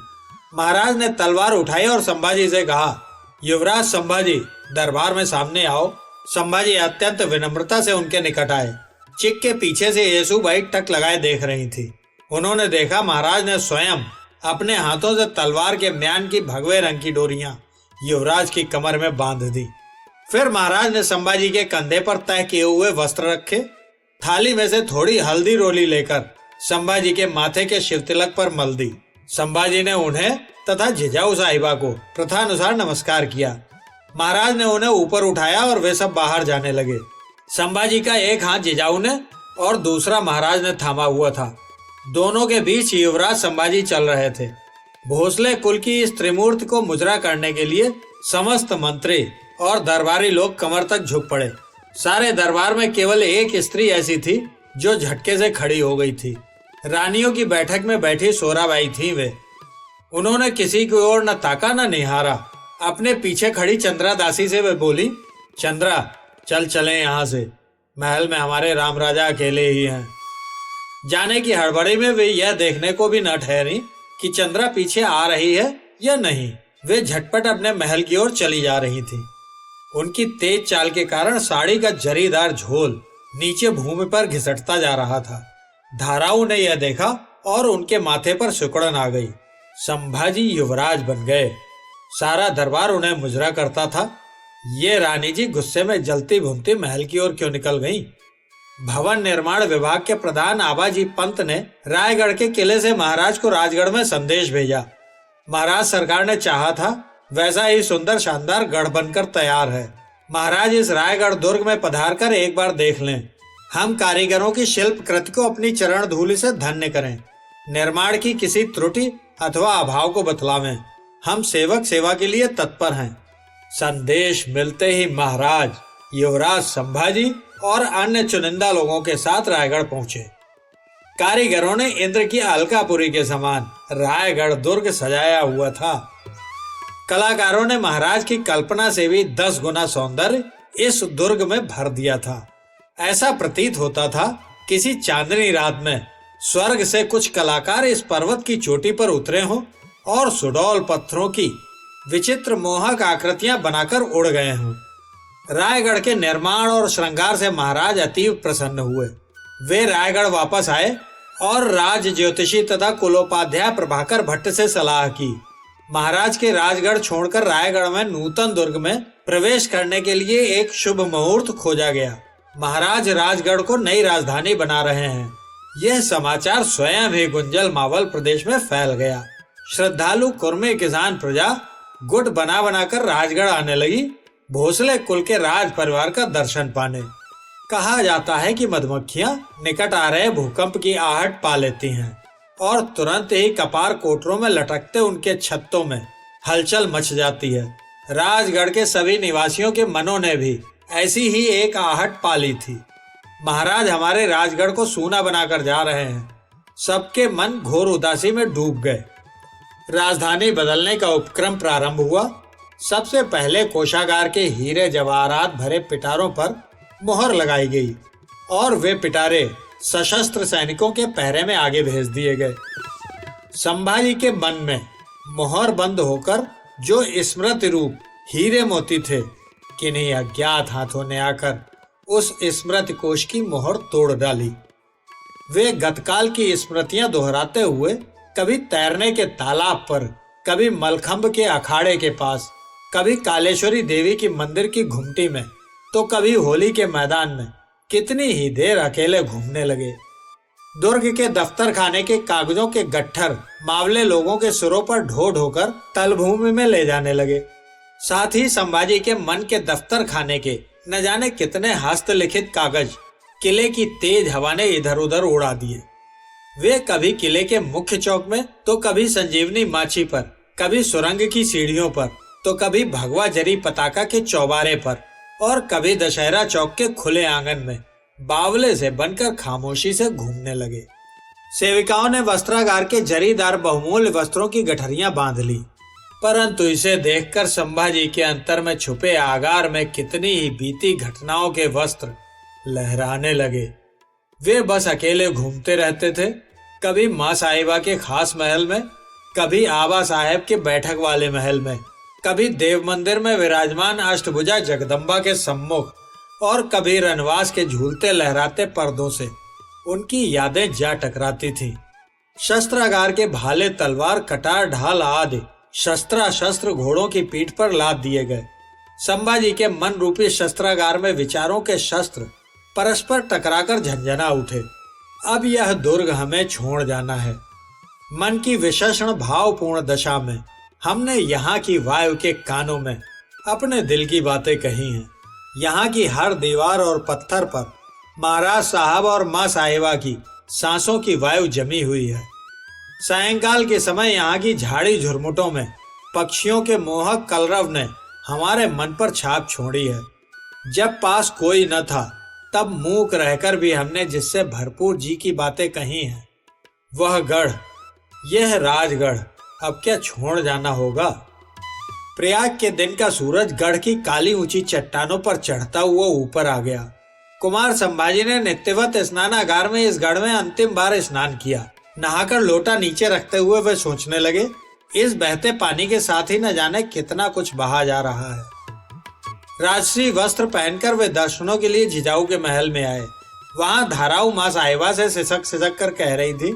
महाराज ने तलवार उठाई और संभाजी से कहा, युवराज संभाजी, दरबार में सामने आओ। संभाजी अत्यंत विनम्रता से उनके निकट आए। चिक के पीछे से येसुबाई टक लगाए देख रही थी। उन्होंने देखा महाराज ने स्वयं अपने हाथों से तलवार के म्यान की भगवे रंग की डोरियां युवराज की कमर में बांध दी। फिर महाराज ने संभाजी के कंधे पर तय किए हुए वस्त्र रखे। थाली में से थोड़ी हल्दी रोली लेकर संभाजी के माथे के शिवतिलक पर मल दी। संभाजी ने उन्हें तथा जिजाऊ साहिबा को प्रथानुसार नमस्कार किया। महाराज ने उन्हें ऊपर उठाया और वे सब बाहर जाने लगे। संभाजी का एक हाथ जिजाऊ ने और दूसरा महाराज ने थामा हुआ था। दोनों के बीच युवराज संभाजी चल रहे थे। भोसले कुल की इस त्रिमूर्ति को मुजरा करने के लिए समस्त मंत्री और दरबारी लोग कमर तक झुक पड़े। सारे दरबार में केवल एक स्त्री ऐसी थी जो झटके से खड़ी हो गई थी। रानियों की बैठक में बैठी सोराबाई थी वे। उन्होंने किसी की ओर न ताका न निहारा। अपने पीछे खड़ी चंद्रा दासी से वे बोली, चंद्रा, चल चले यहाँ से। महल में हमारे राम राजा अकेले ही हैं। जाने की हड़बड़ी में वे यह देखने को भी न ठहरी कि चंद्रा पीछे आ रही है या नहीं। वे झटपट अपने महल की ओर चली जा रही थी। उनकी तेज चाल के कारण साड़ी का जरीदार झोल नीचे भूमि पर घिसटता जा रहा था। धाराओं ने यह देखा और उनके माथे पर सिकुड़न आ गई। संभाजी युवराज बन गए। सारा दरबार उन्हें मुजरा करता था। ये रानी जी गुस्से में जलती भूनती महल की ओर क्यों निकल गईं? भवन निर्माण विभाग के प्रधान आबाजी पंत ने रायगढ़ के किले से महाराज को राजगढ़ में संदेश भेजा। महाराज सरकार ने चाहा था वैसा ही सुंदर शानदार गढ़ बनकर तैयार है। महाराज इस रायगढ़ दुर्ग में पधार कर एक बार देख लें। हम कारीगरों की शिल्प कृति को अपनी चरण धूलि से धन्य करें। निर्माण की किसी त्रुटि अथवा अभाव को बतलावें। हम सेवक सेवा के लिए तत्पर हैं। संदेश मिलते ही महाराज, युवराज संभाजी और अन्य चुनिंदा लोगों के साथ रायगढ़ पहुंचे। कारीगरों ने इंद्र की अलकापुरी के समान रायगढ़ दुर्ग सजाया हुआ था। कलाकारों ने महाराज की कल्पना से भी 10 गुना सौंदर्य इस दुर्ग में भर दिया था। ऐसा प्रतीत होता था किसी चांदनी रात में स्वर्ग से कुछ कलाकार इस पर्वत की चोटी पर उतरे हों और सुडौल पत्थरों की विचित्र मोहक आकृतियां बनाकर उड़ गए हों। रायगढ़ के निर्माण और श्रृंगार से महाराज अतीव प्रसन्न हुए। वे रायगढ़ वापस आए और राज ज्योतिषी तथा कुलोपाध्याय प्रभाकर भट्ट से सलाह की। महाराज के राजगढ़ छोड़कर रायगढ़ में नूतन दुर्ग में प्रवेश करने के लिए एक शुभ मुहूर्त खोजा गया। महाराज राजगढ़ को नई राजधानी बना रहे हैं। यह समाचार स्वयं ही गुंजल मावल प्रदेश में फैल गया। श्रद्धालु कुर्मी किसान प्रजा गुट बना बनाकर राजगढ़ आने लगी भोसले कुल के राज परिवार का दर्शन पाने। कहा जाता है कि मधुमक्खियां निकट आ रहे भूकंप की आहट पा लेती हैं और तुरंत ही कपार कोटरों में लटकते उनके छत्तों में हलचल मच जाती है। राजगढ़ के सभी निवासियों के मनों ने भी ऐसी ही एक आहट पा ली थी। महाराज हमारे राजगढ़ को सूना बनाकर जा रहे हैं। सबके मन घोर उदासी में डूब गए। राजधानी बदलने का उपक्रम प्रारंभ हुआ। सबसे पहले कोषागार के हीरे जवाहरात भरे पिटारों पर मोहर लगाई गई और वे पिटारे सशस्त्र सैनिकों के पहरे में आगे भेज दिए गए। संभाजी के मन में मोहर बंद होकर जो स्मृति रूप हीरे मोती थे, किन्हीं अज्ञात हाथों ने आकर उस स्मृति कोश की मोहर तोड़ डाली। वे गतकाल की स्मृतियां दोहराते हुए कभी तैरने के तालाब पर, कभी मलखंभ के अखाड़े के पास, कभी कालेश्वरी देवी की मंदिर की घुमटी में, तो कभी होली के मैदान में कितनी ही देर अकेले घूमने लगे। दुर्ग के दफ्तर खाने के कागजों के गट्ठर मावले लोगों के सिरों पर ढो ढोकर तलभूमि में ले जाने लगे। साथ ही संभाजी के मन के दफ्तर खाने के न जाने कितने हस्तलिखित कागज किले की तेज हवा ने इधर उधर उड़ा दिए। वे कभी किले के मुख्य चौक में, तो कभी संजीवनी माची पर, कभी सुरंग की सीढ़ियों पर, तो कभी भगवा जरी पताका के चौबारे पर और कभी दशहरा चौक के खुले आंगन में बावले से बनकर खामोशी से घूमने लगे। सेविकाओं ने वस्त्रागार के जरीदार बहुमूल्य वस्त्रों की गठरियां बांध ली, परंतु इसे देखकर संभाजी के अंतर में छुपे आगार में कितनी ही बीती घटनाओं के वस्त्र लहराने लगे। वे बस अकेले घूमते रहते थे, कभी माँ साहिबा के खास महल में, कभी आबा साहेब के बैठक वाले महल में, कभी देव मंदिर में विराजमान अष्टभुजा जगदम्बा के सम्मुख, और कभी रनवास के झूलते लहराते पर्दों से उनकी यादें जा टकराती थीं। शस्त्रागार के भाले, तलवार, कटार, ढाल आदि शस्त्र घोड़ों की पीठ पर लाद दिए गए। संभाजी के मन रूपी शस्त्रागार में विचारों के शस्त्र परस्पर टकराकर झंझना उठे। अब यह दुर्ग हमें छोड़ जाना है। मन की विशेषण भावपूर्ण दशा में हमने यहाँ की वायु के कानों में अपने दिल की बातें कही हैं। यहाँ की हर दीवार और पत्थर पर महाराज साहब और माँ साहिबा की सांसों की वायु जमी हुई है। सायंकाल के समय यहाँ की झाड़ी झुरमुटों में पक्षियों के मोहक कलरव ने हमारे मन पर छाप छोड़ी है। जब पास कोई न था तब मूक रहकर भी हमने जिससे भरपूर जी की बातें कही हैं, वह गढ़, यह राजगढ़ अब क्या छोड़ जाना होगा। प्रयाग के दिन का सूरज गढ़ की काली ऊंची चट्टानों पर चढ़ता हुआ ऊपर आ गया। कुमार संभाजी ने नित्यवत स्नानागार में इस गढ़ में अंतिम बार स्नान किया। नहाकर लोटा नीचे रखते हुए वे सोचने लगे, इस बहते पानी के साथ ही न जाने कितना कुछ बहा जा रहा है। राजश्री वस्त्र पहनकर वे दर्शनों के लिए जिजाऊ के महल में आए। वहां धाराऊ माँ साहिबा से सिसक सिसक कर कह रही थी,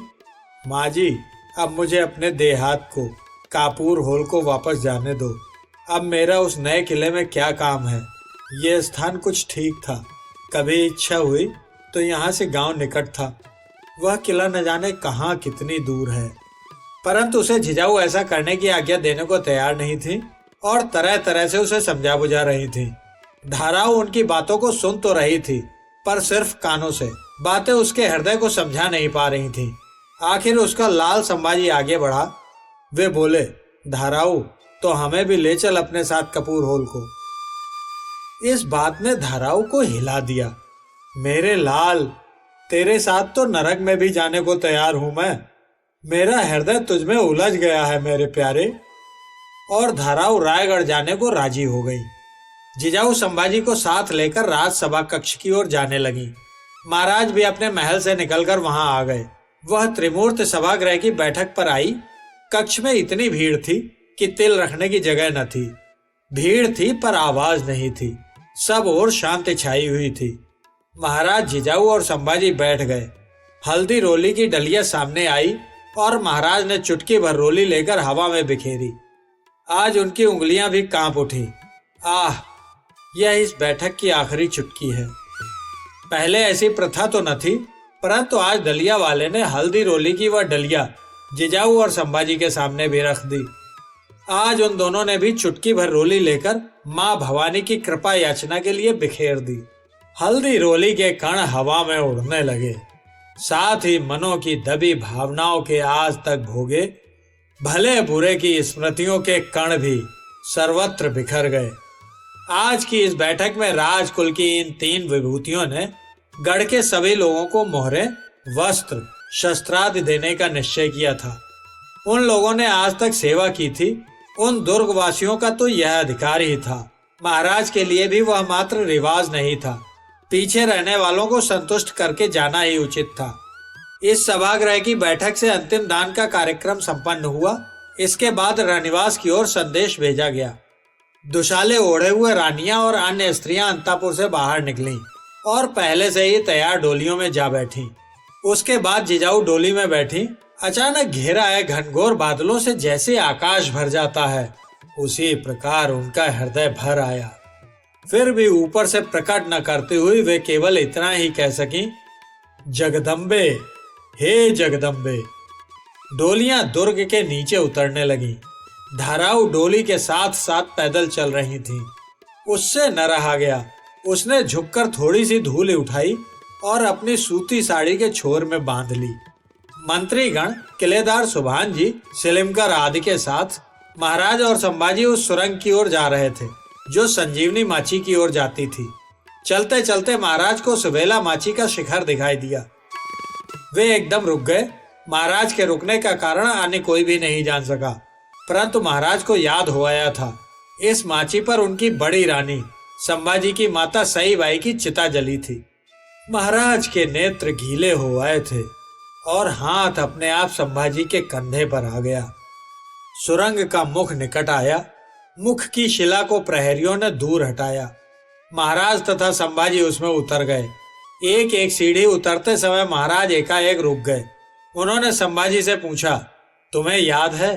माँ जी, अब मुझे अपने देहात को, कापूर होल को वापस जाने दो। अब मेरा उस नए किले में क्या काम है। ये स्थान कुछ ठीक था, कभी इच्छा हुई तो यहाँ से गांव निकट था। वह किला न जाने कहाँ कितनी दूर है। परंतु उसे जिजाऊ ऐसा करने की आज्ञा देने को तैयार नहीं थी और तरह तरह से उसे समझा बुझा रही थी। धाराऊ उनकी बातों को सुन तो रही थी, पर सिर्फ कानों से। बातें उसके हृदय को समझा नहीं पा रही थी। आखिर उसका लाल संभाजी आगे बढ़ा। वे बोले, धाराऊ, तो हमें भी ले चल अपने साथ कपूर होल को। इस बात ने धाराऊ को हिला दिया। मेरे लाल, तेरे साथ तो नरक में भी जाने को तैयार हूं मैं। मेरा हृदय तुझमें उलझ गया है मेरे प्यारे। और धाराऊ रायगढ़ जाने को राजी हो गई। जिजाऊ संभाजी को साथ लेकर राजसभा कक्ष की ओर जाने लगी। महाराज भी अपने महल से निकलकर वहां आ गए। वह त्रिमूर्त सभागृह की बैठक पर आई। कक्ष में इतनी भीड़ थी कि तिल रखने की जगह न थी। भीड़ थी पर आवाज नहीं थी। सब ओर शांति छाई हुई थी। महाराज, जिजाऊ और संभाजी बैठ गए। हल्दी रोली की डलिया सामने आई और महाराज ने चुटकी भर रोली लेकर हवा में बिखेरी। आज उनकी उंगलियां भी कांप उठी। आह, यह इस बैठक की आखिरी चुटकी है। पहले ऐसी प्रथा तो न थी, परंतु आज डलिया वाले ने हल्दी रोली की वह डलिया जिजाऊ और संभाजी के सामने भी रख दी। आज उन दोनों ने भी चुटकी भर रोली लेकर माँ भवानी की कृपा याचना के लिए बिखेर दी। हल्दी रोली के कण हवा में उड़ने लगे। साथ ही मनों की दबी भावनाओं के आज तक भोगे भले बुरे की स्मृतियों के कण भी सर्वत्र बिखर गए। आज की इस बैठक में राजकुल की इन तीन विभूतियों ने गढ़ के सभी लोगों को मोहरे, वस्त्र, शस्त्रादि देने का निश्चय किया था। उन लोगों ने आज तक सेवा की थी। उन दुर्गवासियों का तो यह अधिकार ही था। महाराज के लिए भी वह मात्र रिवाज नहीं था। पीछे रहने वालों को संतुष्ट करके जाना ही उचित था। इस सभागृह की बैठक से अंतिम दान का कार्यक्रम संपन्न हुआ। इसके बाद रानीवास की ओर संदेश भेजा गया। दुशाले ओढ़े हुए रानियां और अन्य स्त्रियां अंतापुर से बाहर निकलीं और पहले से ही तैयार डोलियों में जा बैठी। उसके बाद जिजाऊ डोली में बैठी। अचानक घेरा है घनघोर बादलों से जैसे आकाश भर जाता है, उसी प्रकार उनका हृदय भर आया। फिर भी ऊपर से प्रकट न करते हुए वे केवल इतना ही कह सकी, जगदम्बे, हे जगदम्बे। डोलियां दुर्ग के नीचे उतरने लगी। धाराऊ डोली के साथ साथ पैदल चल रही थीं। उससे न रहा गया। उसने झुककर थोड़ी सी धूल उठाई और अपनी सूती साड़ी के छोर में बांध ली। मंत्रीगण, किलेदार सुभान जी, सिलिमकर आदि के साथ महाराज और संभाजी उस सुरंग की ओर जा रहे थे जो संजीवनी माची की ओर जाती थी। चलते चलते महाराज को सुबेला माची का शिखर दिखाई दिया। वे एकदम रुक गए। महाराज के रुकने का कारण अन्य कोई भी नहीं जान सका, परंतु महाराज को याद हो आया था। इस माची पर उनकी बड़ी रानी संभाजी की माता सईबाई की चिता जली थी। महाराज के नेत्र गीले हो आए थे और हाथ अपने आप संभाजी के कंधे पर आ गया। सुरंग का मुख निकट आया। मुख की शिला को प्रहरियों ने दूर हटाया। महाराज तथा संभाजी उसमें उतर गए। एक एक सीढ़ी उतरते समय महाराज एकाएक रुक गए। उन्होंने संभाजी से पूछा, तुम्हें याद है,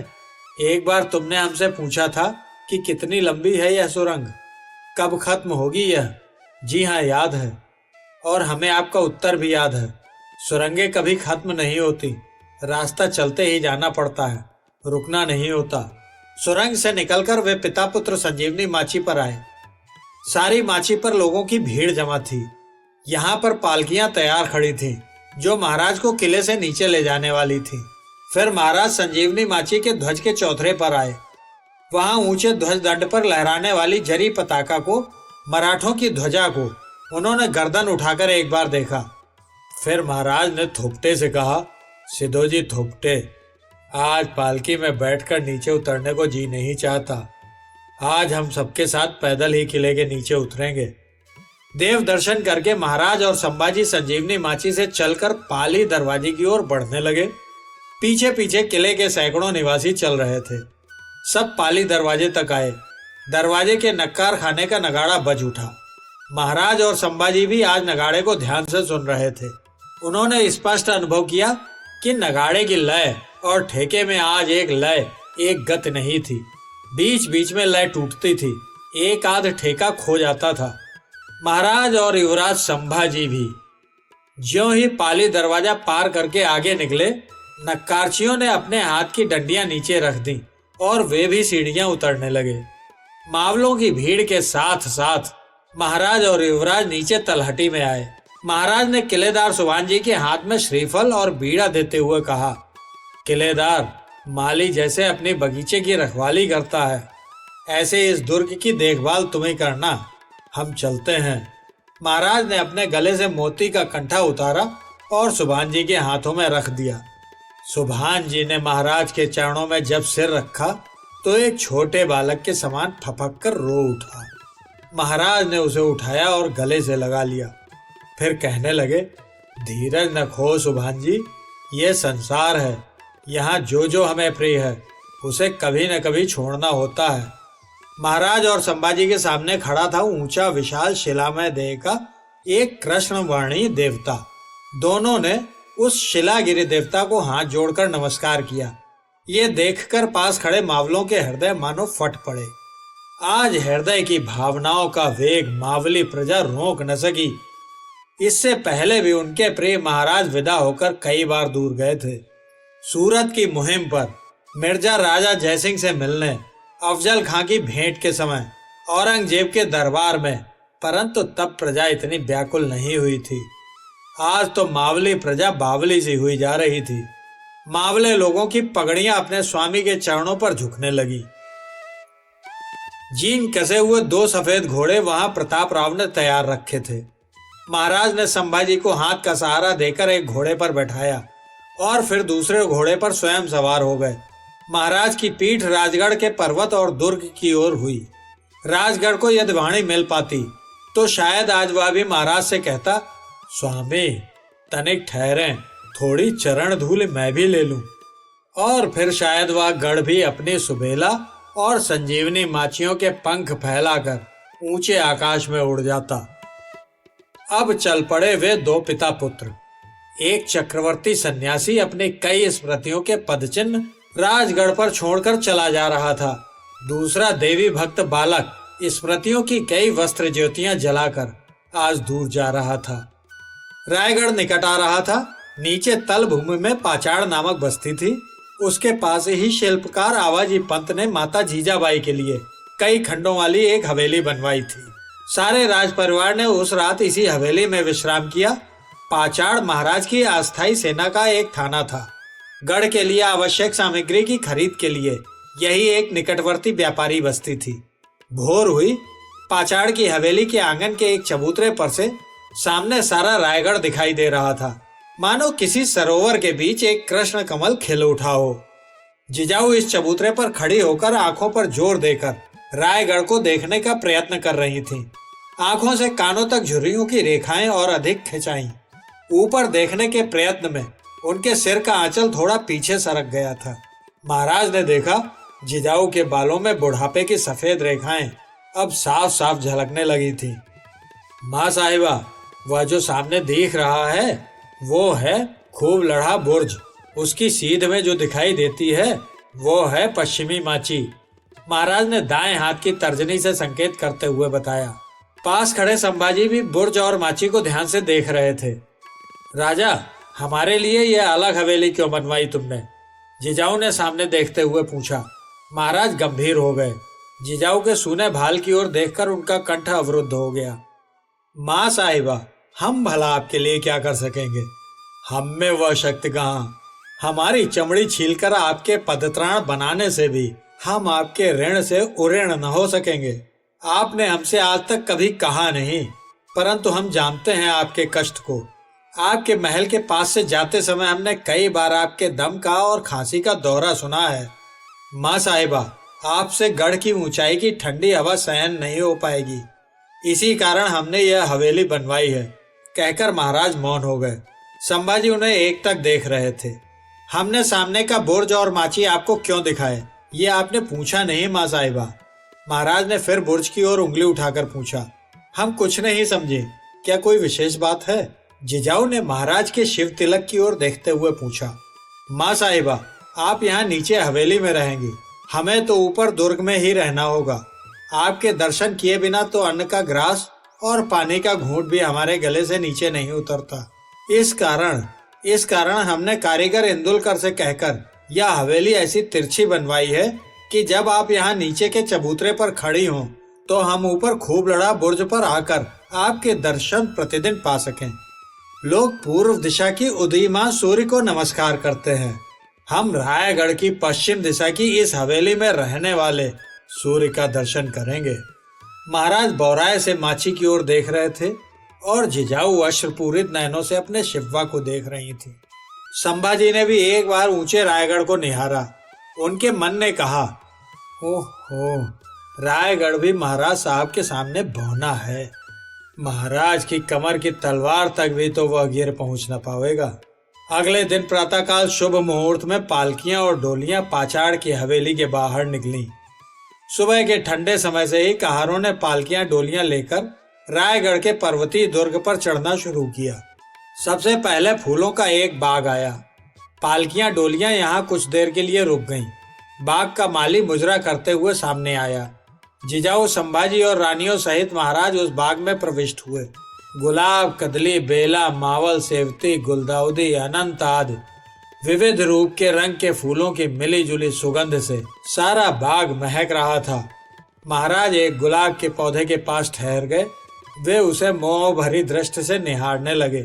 एक बार तुमने हमसे पूछा था कि कितनी लंबी है यह सुरंग, कब खत्म होगी यह? जी हाँ, याद है। और हमें आपका उत्तर भी याद है। सुरंगें कभी खत्म नहीं होती, रास्ता चलते ही जाना पड़ता है, रुकना नहीं होता। सुरंग से निकलकर वे पिता पुत्र संजीवनी माची पर आए। सारी माची पर लोगों की भीड़ जमा थी। यहाँ पर पालकियां तैयार खड़ी थीं, जो महाराज को किले से नीचे ले जाने वाली थीं। फिर महाराज संजीवनी माची के ध्वज के चौथरे पर आए। वहां ऊंचे ध्वज दंड पर लहराने वाली जरी पताका को, मराठों की ध्वजा को उन्होंने गर्दन उठाकर एक बार देखा। फिर महाराज ने थोपटे से कहा, सिद्धोजी थोपटे, आज पालकी में बैठकर नीचे उतरने को जी नहीं चाहता। आज हम सबके साथ पैदल ही किले के नीचे उतरेंगे। देव दर्शन करके महाराज और संभाजी संजीवनी माची से चलकर पाली दरवाजे की ओर बढ़ने लगे। पीछे पीछे किले के सैकड़ों निवासी चल रहे थे। सब पाली दरवाजे तक आए। दरवाजे के नक्कार खाने का नगाड़ा बज उठा। महाराज और संभाजी भी आज नगाड़े को ध्यान से सुन रहे थे। उन्होंने स्पष्ट अनुभव किया कि नगाड़े की लय और ठेके में आज एक लय, एक गत नहीं थी। बीच बीच में लय टूटती थी, एक आध ठेका खो जाता था। महाराज और युवराज संभाजी भी ज्यों ही पाली दरवाजा पार करके आगे निकले, नक्कारचियों ने अपने हाथ की डंडियां नीचे रख दी और वे भी सीढ़ियां उतरने लगे। मावलों की भीड़ के साथ साथ महाराज और युवराज नीचे तलहटी में आए। महाराज ने किलेदार सुभान जी के हाथ में श्रीफल और बीड़ा देते हुए कहा, किलेदार, माली जैसे अपने बगीचे की रखवाली करता है, ऐसे इस दुर्ग की देखभाल तुम्हें करना। हम चलते हैं। महाराज ने अपने गले से मोती का कंठा उतारा और सुभान जी के हाथों में रख दिया। सुभान जी ने महाराज के चरणों में जब सिर रखा तो एक छोटे बालक के समान फपक कर रो उठा। महाराज ने उसे उठाया और गले से लगा लिया। फिर कहने लगे, धीरज न खो सुभान जी, ये संसार है। यहाँ जो जो हमें प्रिय है उसे कभी न कभी छोड़ना होता है। महाराज और संभाजी के सामने खड़ा था ऊंचा विशाल शिलामय देह का एक कृष्णवर्णी देवता। दोनों ने उस शिलागिरी देवता को हाथ जोड़कर नमस्कार किया। ये देखकर पास खड़े मावलों के हृदय मानो फट पड़े। आज हृदय की भावनाओं का वेग मावली प्रजा रोक न सकी। इससे पहले भी उनके प्रिय महाराज विदा होकर कई बार दूर गए थे। सूरत की मुहिम पर, मिर्जा राजा जयसिंह से मिलने, अफजल खां की भेंट के समय, औरंगजेब के दरबार में, परंतु तब प्रजा इतनी व्याकुल नहीं हुई थी। आज तो मावली प्रजा बावली सी हुई जा रही थी। मावले लोगों की पगड़ियां अपने स्वामी के चरणों पर झुकने लगी। जीन कसे हुए 2 सफेद घोड़े वहां प्रताप राव ने तैयार रखे थे। महाराज ने संभाजी को हाथ का सहारा देकर एक घोड़े पर बैठाया और फिर दूसरे घोड़े पर स्वयं सवार हो गए। महाराज की पीठ राजगढ़ के पर्वत और दुर्ग की ओर हुई। राजगढ़ को यदि वाणी मिल पाती तो शायद आज वह भी महाराज से कहता, स्वामी तनिक ठहरें, थोड़ी चरण धूल मैं भी ले लूं। और फिर शायद वह गढ़ भी अपनी सुबेला और संजीवनी माचियों के पंख फैलाकर ऊंचे आकाश में उड़ जाता। अब चल पड़े वे 2 पिता पुत्र। एक चक्रवर्ती सन्यासी अपनी कई स्मृतियों के पदचिन्ह राजगढ़ पर छोड़कर चला जा रहा था। दूसरा देवी भक्त बालक स्मृतियों की कई वस्त्र ज्योतियां जलाकर आज दूर जा रहा था। रायगढ़ निकट आ रहा था। नीचे तल भूमि में पाचाड़ नामक बस्ती थी। उसके पास ही शिल्पकार आवाजी पंत ने माता जीजाबाई के लिए कई खंडों वाली एक हवेली बनवाई थी। सारे राज परिवार ने उस रात इसी हवेली में विश्राम किया। पाचाड़ महाराज की अस्थायी सेना का एक थाना था। गढ़ के लिए आवश्यक सामग्री की खरीद के लिए यही एक निकटवर्ती व्यापारी बस्ती थी। भोर हुई। पाचाड़ की हवेली के आंगन के एक चबूतरे पर से सामने सारा रायगढ़ दिखाई दे रहा था, मानो किसी सरोवर के बीच एक कृष्ण कमल खिल उठा हो। जिजाऊ इस चबूतरे पर खड़ी होकर आंखों पर जोर देकर रायगढ़ को देखने का प्रयत्न कर रही थीं। आंखों से कानों तक झुर्रियों की रेखाएं और अधिक खिंचाई। ऊपर देखने के प्रयत्न में उनके सिर का आंचल थोड़ा पीछे सरक गया था। महाराज ने देखा जिजाऊ के बालों में बुढ़ापे की सफेद रेखाएं अब साफ साफ झलकने लगी थी। माँ साहिबा, वह जो सामने दिख रहा है वो है खूब लड़ा बुर्ज। उसकी सीध में जो दिखाई देती है वो है पश्चिमी माची। महाराज ने दाएं हाथ की तर्जनी से संकेत करते हुए बताया। पास खड़े संभाजी भी बुर्ज और माची को ध्यान से देख रहे थे। राजा, हमारे लिए यह अलग हवेली क्यों बनवाई तुमने? जिजाऊ ने सामने देखते हुए पूछा। महाराज गंभीर हो गए। जिजाऊ के सूने भाल की ओर देखकर उनका कंठ अवरुद्ध हो गया। माँ साहिबा, हम भला आपके लिए क्या कर सकेंगे? हम में वह शक्ति कहाँ। हमारी चमड़ी छीलकर आपके पदत्राण बनाने से भी हम आपके ऋण से उऋण न हो सकेंगे। आपने हमसे आज तक कभी कहा नहीं, परंतु हम जानते हैं आपके कष्ट को। आपके महल के पास से जाते समय हमने कई बार आपके दम का और खांसी का दौरा सुना है। माँ साहिबा, आपसे गढ़ की ऊंचाई की ठंडी हवा सहन नहीं हो पाएगी, इसी कारण हमने यह हवेली बनवाई है। कहकर महाराज मौन हो गए। संभाजी उन्हें एक टक देख रहे थे। हमने सामने का बुर्ज और माची आपको क्यों दिखाए, ये आपने पूछा नहीं माँ साहिबा। महाराज ने फिर बुर्ज की ओर उंगली उठाकर पूछा। हम कुछ नहीं समझे, क्या कोई विशेष बात है? जिजाऊ ने महाराज के शिव तिलक की ओर देखते हुए पूछा। माँ साहिबा, आप यहाँ नीचे हवेली में रहेंगी, हमें तो ऊपर दुर्ग में ही रहना होगा। आपके दर्शन किए बिना तो अन्न का ग्रास और पानी का घूंट भी हमारे गले से नीचे नहीं उतरता। इस कारण हमने कारीगर इंदुलकर से कहकर यह हवेली ऐसी तिरछी बनवाई है कि जब आप यहाँ नीचे के चबूतरे पर खड़ी हों तो हम ऊपर खूब लड़ा बुर्ज पर आकर आपके दर्शन प्रतिदिन पा सकें। लोग पूर्व दिशा की उदीयमान सूर्य को नमस्कार करते हैं। हम रायगढ़ की पश्चिम दिशा की इस हवेली में रहने वाले सूर्य का दर्शन करेंगे। महाराज बौराए से माची की ओर देख रहे थे और जिजाऊ अश्रुपूरित नयनों से अपने शिवा को देख रही थी। संभाजी ने भी एक बार ऊंचे रायगढ़ को निहारा। उनके मन ने कहा, ओहो, रायगढ़ भी महाराज साहब के सामने बौना है। महाराज की कमर की तलवार तक भी तो वह गिर पहुंच न पावेगा। अगले दिन प्रातःकाल शुभ मुहूर्त में पालकियां और डोलियां पाचाड़ की हवेली के बाहर निकली। सुबह के ठंडे समय से ही कहारों ने पालकियां डोलियां लेकर रायगढ़ के पर्वतीय दुर्ग पर चढ़ना शुरू किया। सबसे पहले फूलों का एक बाग आया। पालकियां डोलियां यहाँ कुछ देर के लिए रुक गईं। बाग का माली मुजरा करते हुए सामने आया। जिजाऊ, संभाजी और रानियों सहित महाराज उस बाग में प्रविष्ट हुए। गुलाब, कदली, बेला, मावल, सेवती, गुलदाउदी, अनंत आदि विविध रूप के रंग के फूलों की मिली जुली सुगंध से सारा बाग महक रहा था। महाराज एक गुलाब के पौधे के पास ठहर गए। वे उसे मोह भरी दृष्टि से निहारने लगे।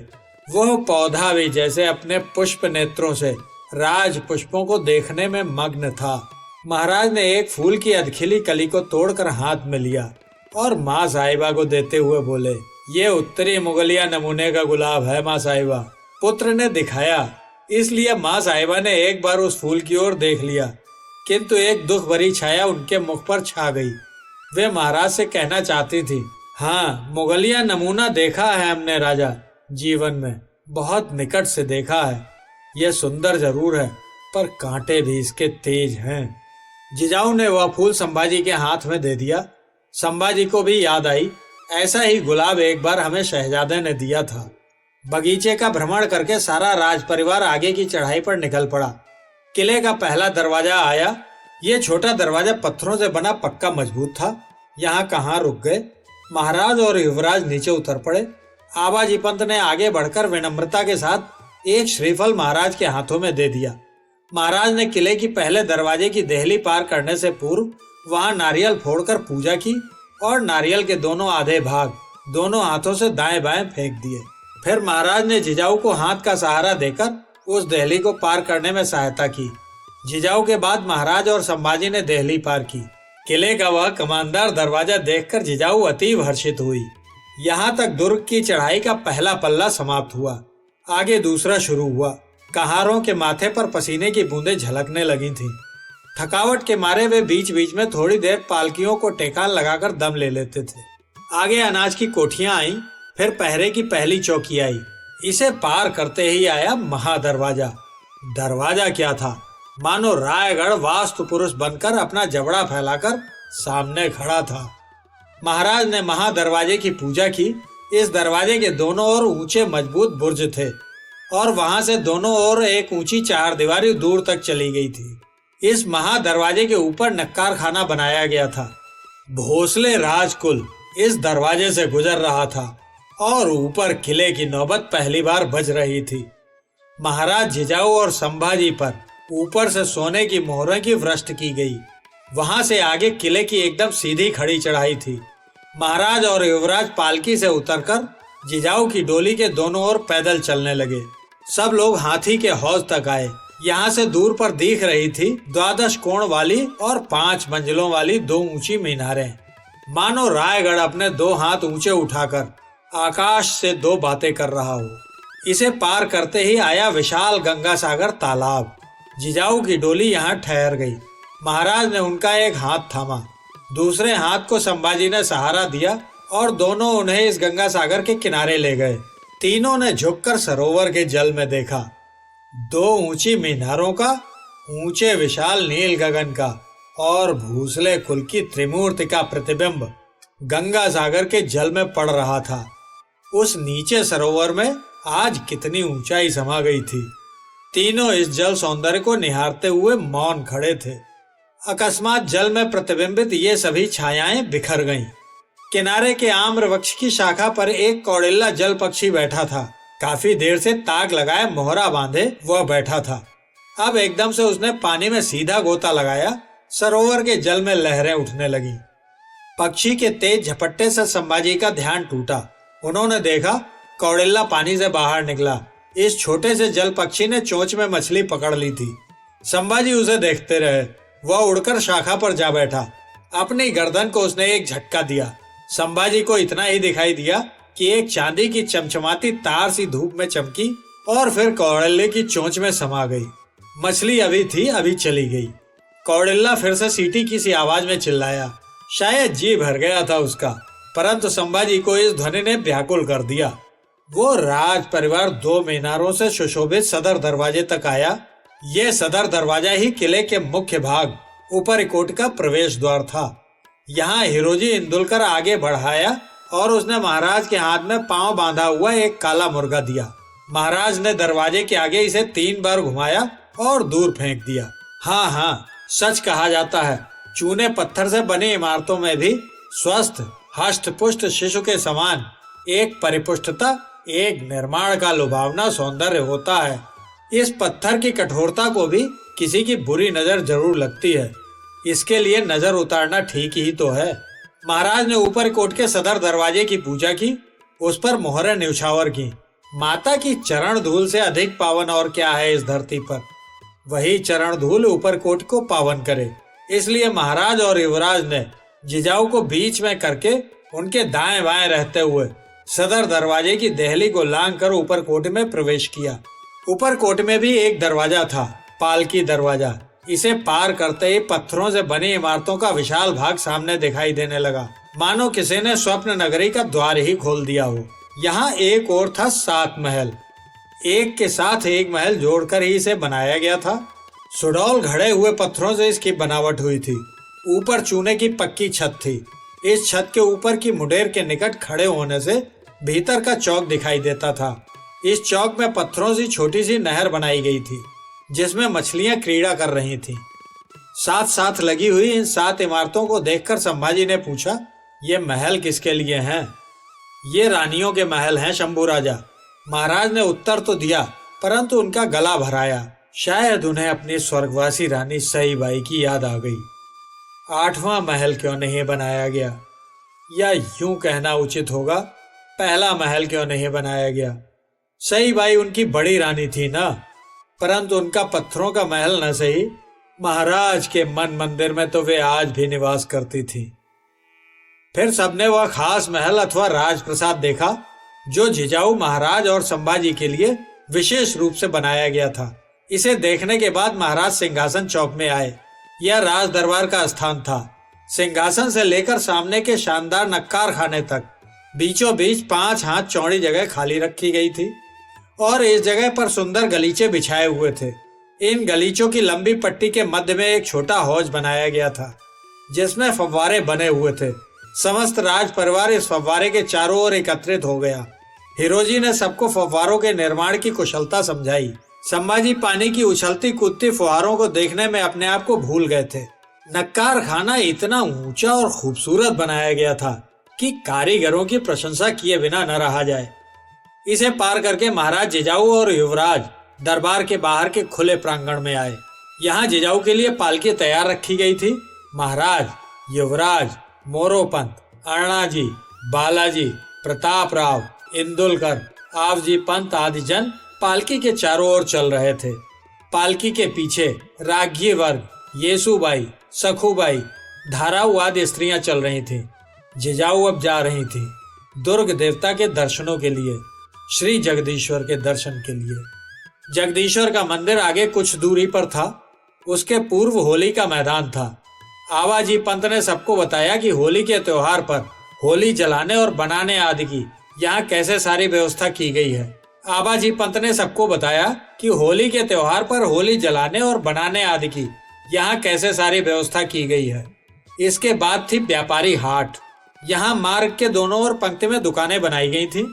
वह पौधा भी जैसे अपने पुष्प नेत्रों से राज पुष्पों को देखने में मग्न था। महाराज ने एक फूल की अधखिली कली को तोड़कर हाथ में लिया और माँ साहिबा को देते हुए बोले, ये उत्तरी मुगलिया नमूने का गुलाब है माँ साहिबा। पुत्र ने दिखाया, इसलिए माँ साहिबा ने एक बार उस फूल की ओर देख लिया, किंतु एक दुख भरी छाया उनके मुख पर छा गई। वे महाराज से कहना चाहती थी, हाँ, मुगलिया नमूना देखा है हमने राजा, जीवन में बहुत निकट से देखा है। यह सुंदर जरूर है, पर कांटे भी इसके तेज हैं। जिजाऊ ने वह फूल संभाजी के हाथ में दे दिया। संभाजी को भी याद आई, ऐसा ही गुलाब एक बार हमें शहजादे ने दिया था। बगीचे का भ्रमण करके सारा राज परिवार आगे की चढ़ाई पर निकल पड़ा। किले का पहला दरवाजा आया। ये छोटा दरवाजा पत्थरों से बना पक्का मजबूत था। यहाँ कहाँ रुक गए। महाराज और युवराज नीचे उतर पड़े। आबाजी पंत ने आगे बढ़कर विनम्रता के साथ एक श्रीफल महाराज के हाथों में दे दिया। महाराज ने किले की पहले दरवाजे की देहली पार करने से पूर्व वहां नारियल फोड़कर पूजा की और नारियल के दोनों आधे भाग दोनों हाथों से दाएं बाएं फेंक दिए। फिर महाराज ने जिजाऊ को हाथ का सहारा देकर उस देहली को पार करने में सहायता की। जिजाऊ के बाद महाराज और संभाजी ने देहली पार की। किले का वह कमानदार दरवाजा देखकर जिजाऊ अतीव हर्षित हुई। यहाँ तक दुर्ग की चढ़ाई का पहला पल्ला समाप्त हुआ। आगे दूसरा शुरू हुआ। कहारों के माथे पर पसीने की बूंदें झलकने लगी थीं। थकावट के मारे वे बीच बीच में थोड़ी देर पालकियों को टेकान लगाकर दम ले लेते थे। आगे अनाज की कोठियां आईं, फिर पहरे की पहली चौकी आई। इसे पार करते ही आया महादरवाजा। दरवाजा क्या था, मानो रायगढ़ वास्तु पुरुष बनकर अपना जबड़ा फैलाकर सामने खड़ा था। महाराज ने महादरवाजे की पूजा की। इस दरवाजे के दोनों ओर ऊंचे मजबूत बुर्ज थे और वहां से दोनों ओर एक ऊंची चारदीवारी दूर तक चली गई थी। इस महादरवाजे के ऊपर नक्कार खाना बनाया गया था। भोसले राजकुल इस दरवाजे से गुजर रहा था और ऊपर किले की नौबत पहली बार बज रही थी। महाराज जिजाऊ और संभाजी पर ऊपर से सोने की मोहरों की वृष्टि की गई। वहां से आगे किले की एकदम सीधी खड़ी चढ़ाई थी। महाराज और युवराज पालकी से उतरकर जिजाऊ की डोली के दोनों ओर पैदल चलने लगे। सब लोग हाथी के हौज तक आए। यहाँ से दूर पर दिख रही थी 12 कोण वाली और 5 मंजिलों वाली 2 ऊंची मीनारें। मानो रायगढ़ अपने 2 हाथ ऊंचे उठाकर आकाश से 2 बातें कर रहा हो। इसे पार करते ही आया विशाल गंगा सागर तालाब। जिजाऊ की डोली यहाँ ठहर गई। महाराज ने उनका एक हाथ थामा, दूसरे हाथ को संभाजी ने सहारा दिया और दोनों उन्हें इस गंगा सागर के किनारे ले गए। तीनों ने झुककर सरोवर के जल में देखा। 2 ऊंची मीनारों का, ऊंचे विशाल नील गगन का और भूसले कुल की त्रिमूर्ति का प्रतिबिंब गंगा सागर के जल में पड़ रहा था। उस नीचे सरोवर में आज कितनी ऊंचाई समा गई थी। तीनों इस जल सौंदर्य को निहारते हुए मौन खड़े थे। अकस्मात जल में प्रतिबिंबित ये सभी छायाएं बिखर गईं। किनारे के आम्र वृक्ष की शाखा पर एक कौड़िल्ला जल पक्षी बैठा था। काफी देर से ताक लगाए मोहरा बांधे वह बैठा था। अब एकदम से उसने पानी में सीधा गोता लगाया। सरोवर के जल में लहरें उठने लगी। पक्षी के तेज झपट्टे से संभाजी का ध्यान टूटा। उन्होंने देखा कौड़िल्ला पानी से बाहर निकला। इस छोटे से जल पक्षी ने चोंच में मछली पकड़ ली थी। संभाजी उसे देखते रहे। वह उड़कर शाखा पर जा बैठा। अपनी गर्दन को उसने एक झटका दिया। संभाजी को इतना ही दिखाई दिया कि एक चांदी की चमचमाती तार सी धूप में चमकी और फिर कौड़िल्ले की चोंच में समा गई। मछली अभी थी अभी चली गई। कौड़िल्ला फिर से सीटी की सी आवाज में चिल्लाया। शायद जी भर गया था उसका, परंतु संभाजी को इस ध्वनि ने व्याकुल कर दिया। वो राज परिवार 2 मीनारों से सुशोभित सदर दरवाजे तक आया। ये सदर दरवाजा ही किले के मुख्य भाग ऊपरी कोट का प्रवेश द्वार था। यहाँ हिरोजी इंदुलकर आगे बढ़ाया और उसने महाराज के हाथ में पांव बांधा हुआ एक काला मुर्गा दिया। महाराज ने दरवाजे के आगे इसे 3 बार घुमाया और दूर फेंक दिया। हाँ, सच कहा जाता है, चूने पत्थर से बनी इमारतों में भी स्वस्थ हष्ट पुष्ट शिशु के समान एक परिपुष्टता, एक निर्माण का लुभावना सौंदर्य होता है। इस पत्थर की कठोरता को भी किसी की बुरी नजर जरूर लगती है। इसके लिए नजर उतारना ठीक ही तो है। महाराज ने ऊपर कोट के सदर दरवाजे की पूजा की, उस पर मोहरें न्यौछावर की। माता की चरण धूल से अधिक पावन और क्या है इस धरती पर। वही चरण धूल ऊपर कोट को पावन करे। इसलिए महाराज और युवराज ने जिजाऊ को बीच में करके उनके दाएं बाएं रहते हुए सदर दरवाजे की देहली को लांघ कर ऊपर कोट में प्रवेश किया। ऊपर कोट में भी एक दरवाजा था, पालकी दरवाजा। इसे पार करते ही पत्थरों से बनी इमारतों का विशाल भाग सामने दिखाई देने लगा, मानो किसी ने स्वप्न नगरी का द्वार ही खोल दिया हो। यहाँ एक और था 7 महल। एक के साथ एक महल जोड़कर ही इसे बनाया गया था। सुडौल घड़े हुए पत्थरों से इसकी बनावट हुई थी। ऊपर चूने की पक्की छत थी। इस छत के ऊपर की मुडेर के निकट खड़े होने से भीतर का चौक दिखाई देता था। इस चौक में पत्थरों से छोटी सी नहर बनाई गई थी, जिसमें मछलियां क्रीड़ा कर रही थीं। साथ साथ लगी हुई इन 7 इमारतों को देखकर संभाजी ने पूछा, ये महल किसके लिए हैं? ये रानियों के महल हैं शंभू राजा। महाराज ने उत्तर तो दिया, परंतु उनका गला भराया। शायद उन्हें अपनी स्वर्गवासी रानी सईबाई की याद आ गई। 8वां महल क्यों नहीं बनाया गया, या यूं कहना उचित होगा, पहला महल क्यों नहीं बनाया गया। सईबाई उनकी बड़ी रानी थी ना, परंतु उनका पत्थरों का महल न सही, महाराज के मन मंदिर में तो वे आज भी निवास करती थी। फिर सबने वह खास महल अथवा राजप्रसाद देखा जो जिजाऊ महाराज और संभाजी के लिए विशेष रूप से बनाया गया था। इसे देखने के बाद महाराज सिंहासन चौक में आए। यह राज दरबार का स्थान था। सिंहासन से लेकर सामने के शानदार नक्कार खाने तक बीचों बीच 5 हाथ चौड़ी जगह खाली रखी गई थी और इस जगह पर सुंदर गलीचे बिछाए हुए थे। इन गलीचों की लंबी पट्टी के मध्य में एक छोटा हौज बनाया गया था जिसमें फव्वारे बने हुए थे। समस्त राज परिवार इस फव्वारे के चारों ओर एकत्रित हो गया। हिरोजी ने सबको फव्वारों के निर्माण की कुशलता समझाई। संभाजी पानी की उछलती कूदती फुहारों को देखने में अपने आप को भूल गए थे। नक्कार खाना इतना ऊंचा और खूबसूरत बनाया गया था कि कारीगरों की प्रशंसा किए बिना न रहा जाए। इसे पार करके महाराज जिजाऊ और युवराज दरबार के बाहर के खुले प्रांगण में आए। यहाँ जिजाऊ के लिए पालकी तैयार रखी गई थी। महाराज, युवराज, मोरोपंत, अण्णाजी, बालाजी, प्रताप राव, इंदुलकर, आवजी पंत आदि जन पालकी के चारों ओर चल रहे थे। पालकी के पीछे रागी वर्ग, येसुबाई, सखुबाई, धाराऊ आदि स्त्रियां चल रही थीं। जिजाऊ अब जा रही थी दुर्ग देवता के दर्शनों के लिए, श्री जगदीश्वर के दर्शन के लिए। जगदीश्वर का मंदिर आगे कुछ दूरी पर था। उसके पूर्व होली का मैदान था। आवाजी पंत ने सबको बताया कि होली के त्योहार पर होली जलाने और बनाने आदि की यहाँ कैसे सारी व्यवस्था की गई है। आबाजी पंत ने सबको बताया कि होली के त्योहार पर होली जलाने और बनाने आदि की यहाँ कैसे सारी व्यवस्था की गई है। इसके बाद थी व्यापारी हाट। यहाँ मार्ग के दोनों ओर पंक्ति में दुकानें बनाई गई थीं।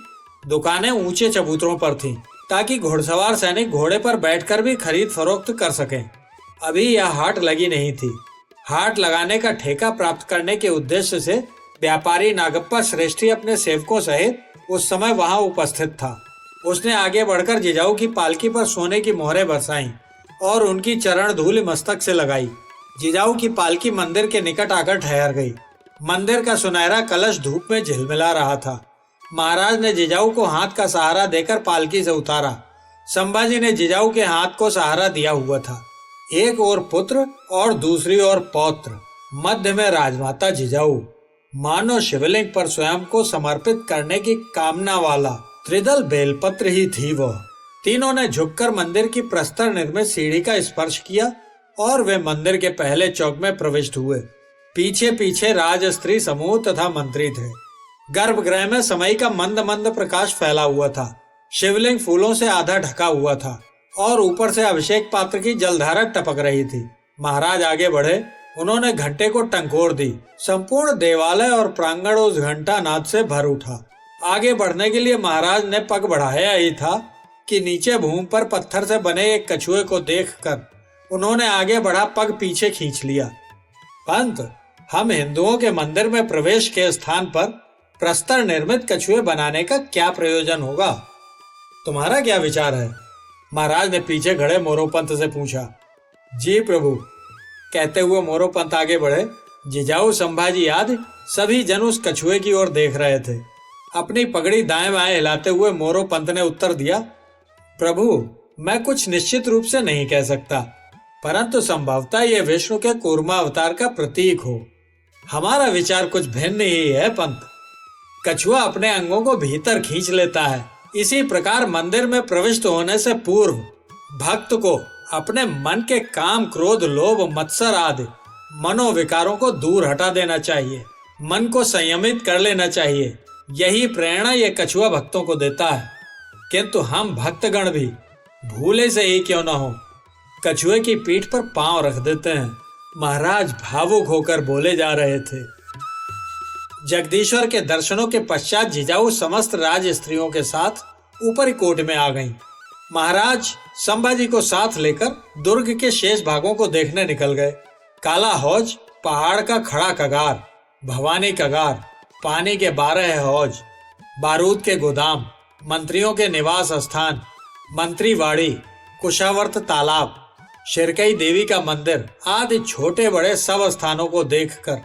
दुकानें ऊंचे चबूतरों पर थीं ताकि घुड़सवार सैनिक घोड़े पर बैठकर भी खरीद फरोख्त कर सकें। अभी यह हाट लगी नहीं थी। हाट लगाने का ठेका प्राप्त करने के उद्देश्य से व्यापारी नागप्पा श्रेष्ठी अपने सेवकों सहित उस समय वहां उपस्थित था। उसने आगे बढ़कर जिजाऊ की पालकी पर सोने की मोहरें बरसाईं और उनकी चरण धूल मस्तक से लगाई। जिजाऊ की पालकी मंदिर के निकट आकर ठहर गई। मंदिर का सुनहरा कलश धूप में झिलमिला रहा था। महाराज ने जिजाऊ को हाथ का सहारा देकर पालकी से उतारा। संभाजी ने जिजाऊ के हाथ को सहारा दिया हुआ था। एक ओर पुत्र और दूसरी ओर पौत्र, मध्य में राजमाता जिजाऊ। मानो शिवलिंग पर स्वयं को समर्पित करने की कामना वाला त्रिदल बेलपत्र ही थी वह। तीनों ने झुककर मंदिर की प्रस्तर निर्मित सीढ़ी का स्पर्श किया और वे मंदिर के पहले चौक में प्रविष्ट हुए। पीछे पीछे राज स्त्री समूह तथा मंत्री थे। गर्भगृह में समय का मंद मंद प्रकाश फैला हुआ था। शिवलिंग फूलों से आधा ढका हुआ था और ऊपर से अभिषेक पात्र की जलधारा टपक रही थी। महाराज आगे बढ़े। उन्होंने घंटे को टंकोर दी। संपूर्ण देवालय और प्रांगण उस घंटा नाद से भर उठा। आगे बढ़ने के लिए महाराज ने पग बढ़ाया ही था कि नीचे भूमि पर पत्थर से बने एक कछुए को देखकर उन्होंने आगे बढ़ा पग पीछे खींच लिया। पंत, हम हिंदुओं के मंदिर में प्रवेश के स्थान पर प्रस्तर निर्मित कछुए बनाने का क्या प्रयोजन होगा? तुम्हारा क्या विचार है? महाराज ने पीछे खड़े मोरोपंत से पूछा। जी प्रभु, कहते हुए मोरोपंत आगे बढ़े। जिजाऊ, संभाजी आदि सभी जन उस कछुए की ओर देख रहे थे। अपनी पगड़ी दाएं बाएं हिलाते हुए मोरोपंत ने उत्तर दिया, प्रभु, मैं कुछ निश्चित रूप से नहीं कह सकता, परंतु संभवतः ये विष्णु के कूर्मा अवतार का प्रतीक हो। हमारा विचार कुछ भिन्न ही है पंत। कछुआ अपने अंगों को भीतर खींच लेता है। इसी प्रकार मंदिर में प्रविष्ट होने से पूर्व भक्त को अपने मन के काम, क्रोध, लोभ, मत्सर आदि मनोविकारों को दूर हटा देना चाहिए। मन को संयमित कर लेना चाहिए। यही प्रेरणा ये कछुआ भक्तों को देता है। किंतु हम भक्तगण भी भूले से ही क्यों न हो कछुए की पीठ पर पांव रख देते हैं। महाराज भावुक होकर बोले जा रहे थे। जगदीश्वर के दर्शनों के पश्चात जिजाऊ समस्त राज स्त्रियों के साथ ऊपरी कोट में आ गईं। महाराज संभाजी को साथ लेकर दुर्ग के शेष भागों को देखने निकल गए। काला हौज, पहाड़ का खड़ा कगार, भवानी कगार, पानी के 12 हौज, बारूद के गोदाम, मंत्रियों के निवास स्थान, मंत्रीवाड़ी, कुशावर्त तालाब, शिरकई देवी का मंदिर आदि छोटे बड़े सब स्थानों को देखकर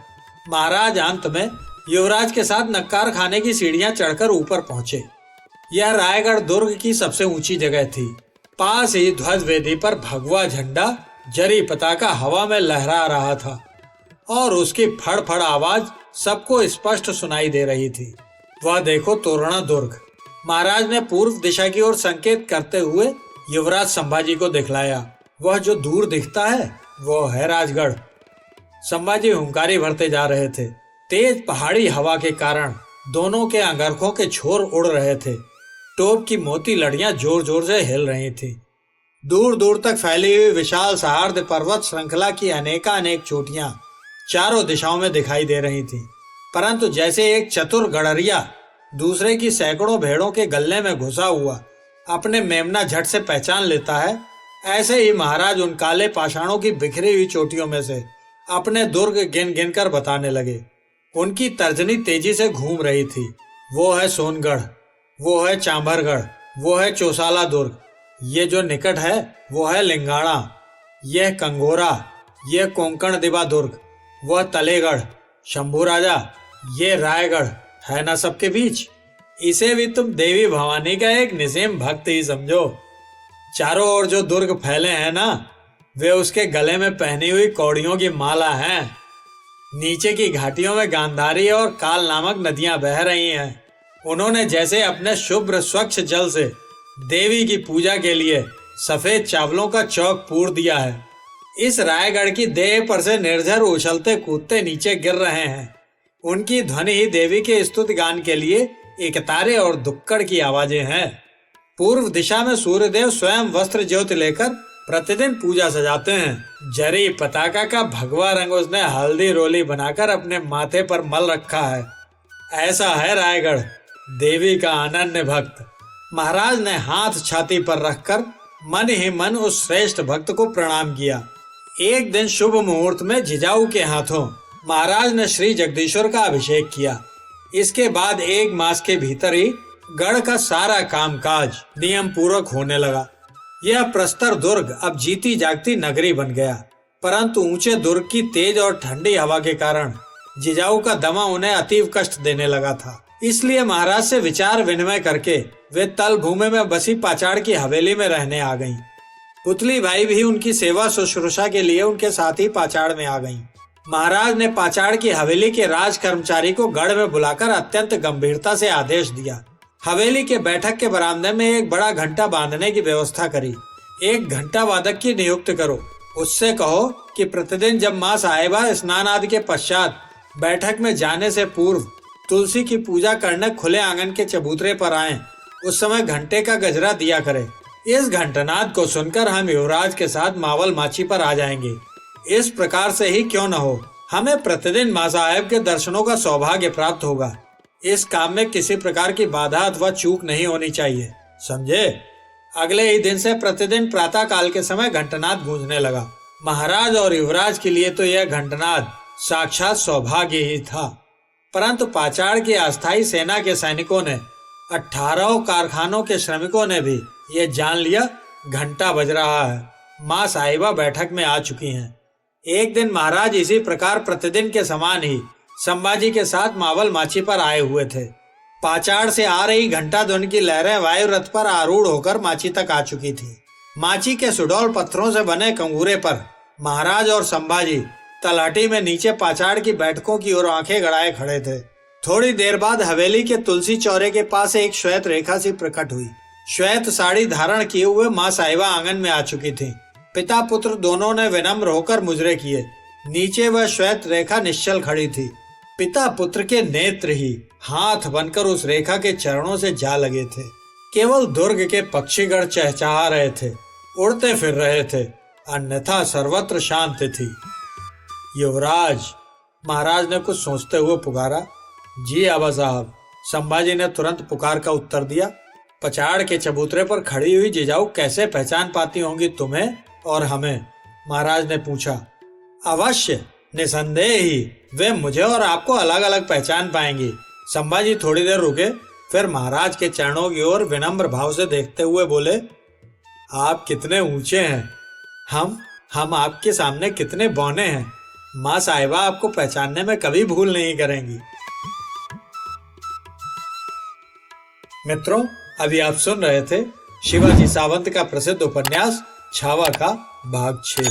महाराज अंत में युवराज के साथ नक्कार खाने की सीढ़ियां चढ़कर ऊपर पहुंचे। यह रायगढ़ दुर्ग की सबसे ऊंची जगह थी। पास ही ध्वज वेदी पर भगवा झंडा जरी पताका हवा में लहरा रहा था और उसकी फड़ आवाज सबको स्पष्ट सुनाई दे रही थी। वह देखो तोरणा दुर्ग। महाराज ने पूर्व दिशा की ओर संकेत करते हुए युवराज संभाजी को दिखलाया। वह जो दूर दिखता है वो है राजगढ़। संभाजी हुंकारी भरते जा रहे थे। तेज पहाड़ी हवा के कारण दोनों के अंगरखों के छोर उड़ रहे थे। टोप की मोती लड़ियां जोर जोर से हिल रही थी। दूर दूर तक फैली हुई विशाल सहार्द पर्वत श्रृंखला की अनेकानेक चोटियां चारों दिशाओं में दिखाई दे रही थी। परंतु जैसे एक चतुर गड़रिया दूसरे की सैकड़ों भेड़ों के गले में घुसा हुआ अपने मेमना झट से पहचान लेता है, ऐसे ही महाराज उन काले पाषाणों की बिखरी हुई चोटियों में से अपने दुर्ग गिन गिन कर बताने लगे। उनकी तर्जनी तेजी से घूम रही थी। वो है सोनगढ़, वो है चांभरगढ़, वो है चौसाला दुर्ग, ये जो निकट है वो है लिंगाणा, यह कंगोरा, यह कोंकण दिबा दुर्ग, वह तलेगढ़, शंभू राजा, ये रायगढ़ है ना सबके बीच। इसे भी तुम देवी भवानी का एक निसीम भक्त ही समझो। चारों ओर जो दुर्ग फैले हैं ना, वे उसके गले में पहनी हुई कौड़ियों की माला हैं। नीचे की घाटियों में गांधारी और काल नामक नदियां बह रही हैं। उन्होंने जैसे अपने शुभ्र स्वच्छ जल से देवी की पूजा के लिए सफेद चावलों का चौक पूर दिया है। इस रायगढ़ की देह पर से निर्झर उछलते कूदते नीचे गिर रहे हैं। उनकी ध्वनि ही देवी के स्तुति गान के लिए एकतारे और दुक्कड़ की आवाजें हैं। पूर्व दिशा में सूर्यदेव स्वयं वस्त्र ज्योति लेकर प्रतिदिन पूजा सजाते हैं। जरी पताका का भगवा रंग उसने हल्दी रोली बनाकर अपने माथे पर मल रखा है। ऐसा है रायगढ़, देवी का अनन्य भक्त। महाराज ने हाथ छाती पर रखकर मन ही मन उस श्रेष्ठ भक्त को प्रणाम किया। एक दिन शुभ मुहूर्त में जिजाऊ के हाथों महाराज ने श्री जगदीश्वर का अभिषेक किया। इसके बाद 1 मास के भीतर ही गढ़ का सारा कामकाज नियम पूर्वक होने लगा। यह प्रस्तर दुर्ग अब जीती जागती नगरी बन गया। परंतु ऊंचे दुर्ग की तेज और ठंडी हवा के कारण जिजाऊ का दमा उन्हें अतीव कष्ट देने लगा था। इसलिए महाराज से विचार विनिमय करके वे तल भूमि में बसी पाचाड़ की हवेली में रहने आ गईं। पुतली भाई भी उनकी सेवा शुश्रूषा के लिए उनके साथ ही पाचाड़ में आ गईं। महाराज ने पाचाड़ की हवेली के राज कर्मचारी को गढ़ में बुलाकर अत्यंत गंभीरता से आदेश दिया। हवेली के बैठक के बरामदे में एक बड़ा घंटा बांधने की व्यवस्था करी। एक घंटा वादक की नियुक्त करो। उससे कहो कि प्रतिदिन जब मां साहिबा स्नान आदि के पश्चात बैठक में जाने से पूर्व तुलसी की पूजा करने खुले आंगन के चबूतरे पर आए, उस समय घंटे का गजरा दिया करे। इस घंटनाद को सुनकर हम युवराज के साथ मावल माची पर आ जाएंगे। इस प्रकार से ही क्यों न हो, हमें प्रतिदिन मां साहेब के दर्शनों का सौभाग्य प्राप्त होगा। इस काम में किसी प्रकार की बाधा अथवा चूक नहीं होनी चाहिए, समझे। अगले ही दिन से प्रतिदिन प्रातः काल के समय घंटनाद गूंजने लगा। महाराज और युवराज के लिए तो यह घंटनाद साक्षात सौभाग्य ही था। परंतु पाचाड़ की अस्थायी सेना के सैनिकों ने 18 कारखानों के श्रमिकों ने भी ये जान लिया घंटा बज रहा है, माँ साहिबा बैठक में आ चुकी हैं। एक दिन महाराज इसी प्रकार प्रतिदिन के समान ही संभाजी के साथ मावल माची पर आए हुए थे। पाचाड़ से आ रही घंटा ध्वनि की लहरें वायु रथ पर आरूढ़ होकर माची तक आ चुकी थी। माची के सुडौल पत्थरों से बने कंगूरे पर महाराज और संभाजी तलहटी में नीचे पाचाड़ की बैठकों की ओर आंखें गड़ाए खड़े थे। थोड़ी देर बाद हवेली के तुलसी चौरे के पास एक श्वेत रेखा सी प्रकट हुई। श्वेत साड़ी धारण किए हुए माँ साहिबा आंगन में आ चुकी थी। पिता पुत्र दोनों ने विनम्र होकर मुजरे किए। नीचे वह श्वेत रेखा निश्चल खड़ी थी। पिता पुत्र के नेत्र ही हाथ बनकर उस रेखा के चरणों से जा लगे थे। केवल दुर्ग के पक्षीगण चहचहा रहे थे, उड़ते फिर रहे थे, अन्यथा सर्वत्र शांति थी। युवराज, महाराज ने कुछ सोचते हुए पुकारा। जी आबा साहब, संभाजी ने तुरंत पुकार का उत्तर दिया। पचाड़ के चबूतरे पर खड़ी हुई जिजाऊ कैसे पहचान पाती होंगी तुम्हें और हमें? महाराज ने पूछा। अवश्य, निसंदेह ही वे मुझे और आपको अलग अलग पहचान पाएंगी। संभाजी थोड़ी देर रुके, फिर महाराज के चरणों की ओर विनम्र भाव से देखते हुए बोले, आप कितने ऊंचे हैं। हम आपके सामने कितने बौने हैं। माँ साहिबा आपको पहचानने में कभी भूल नहीं करेंगी। मित्रों, अभी आप सुन रहे थे शिवाजी सावंत का प्रसिद्ध उपन्यास छावा का भाग 6।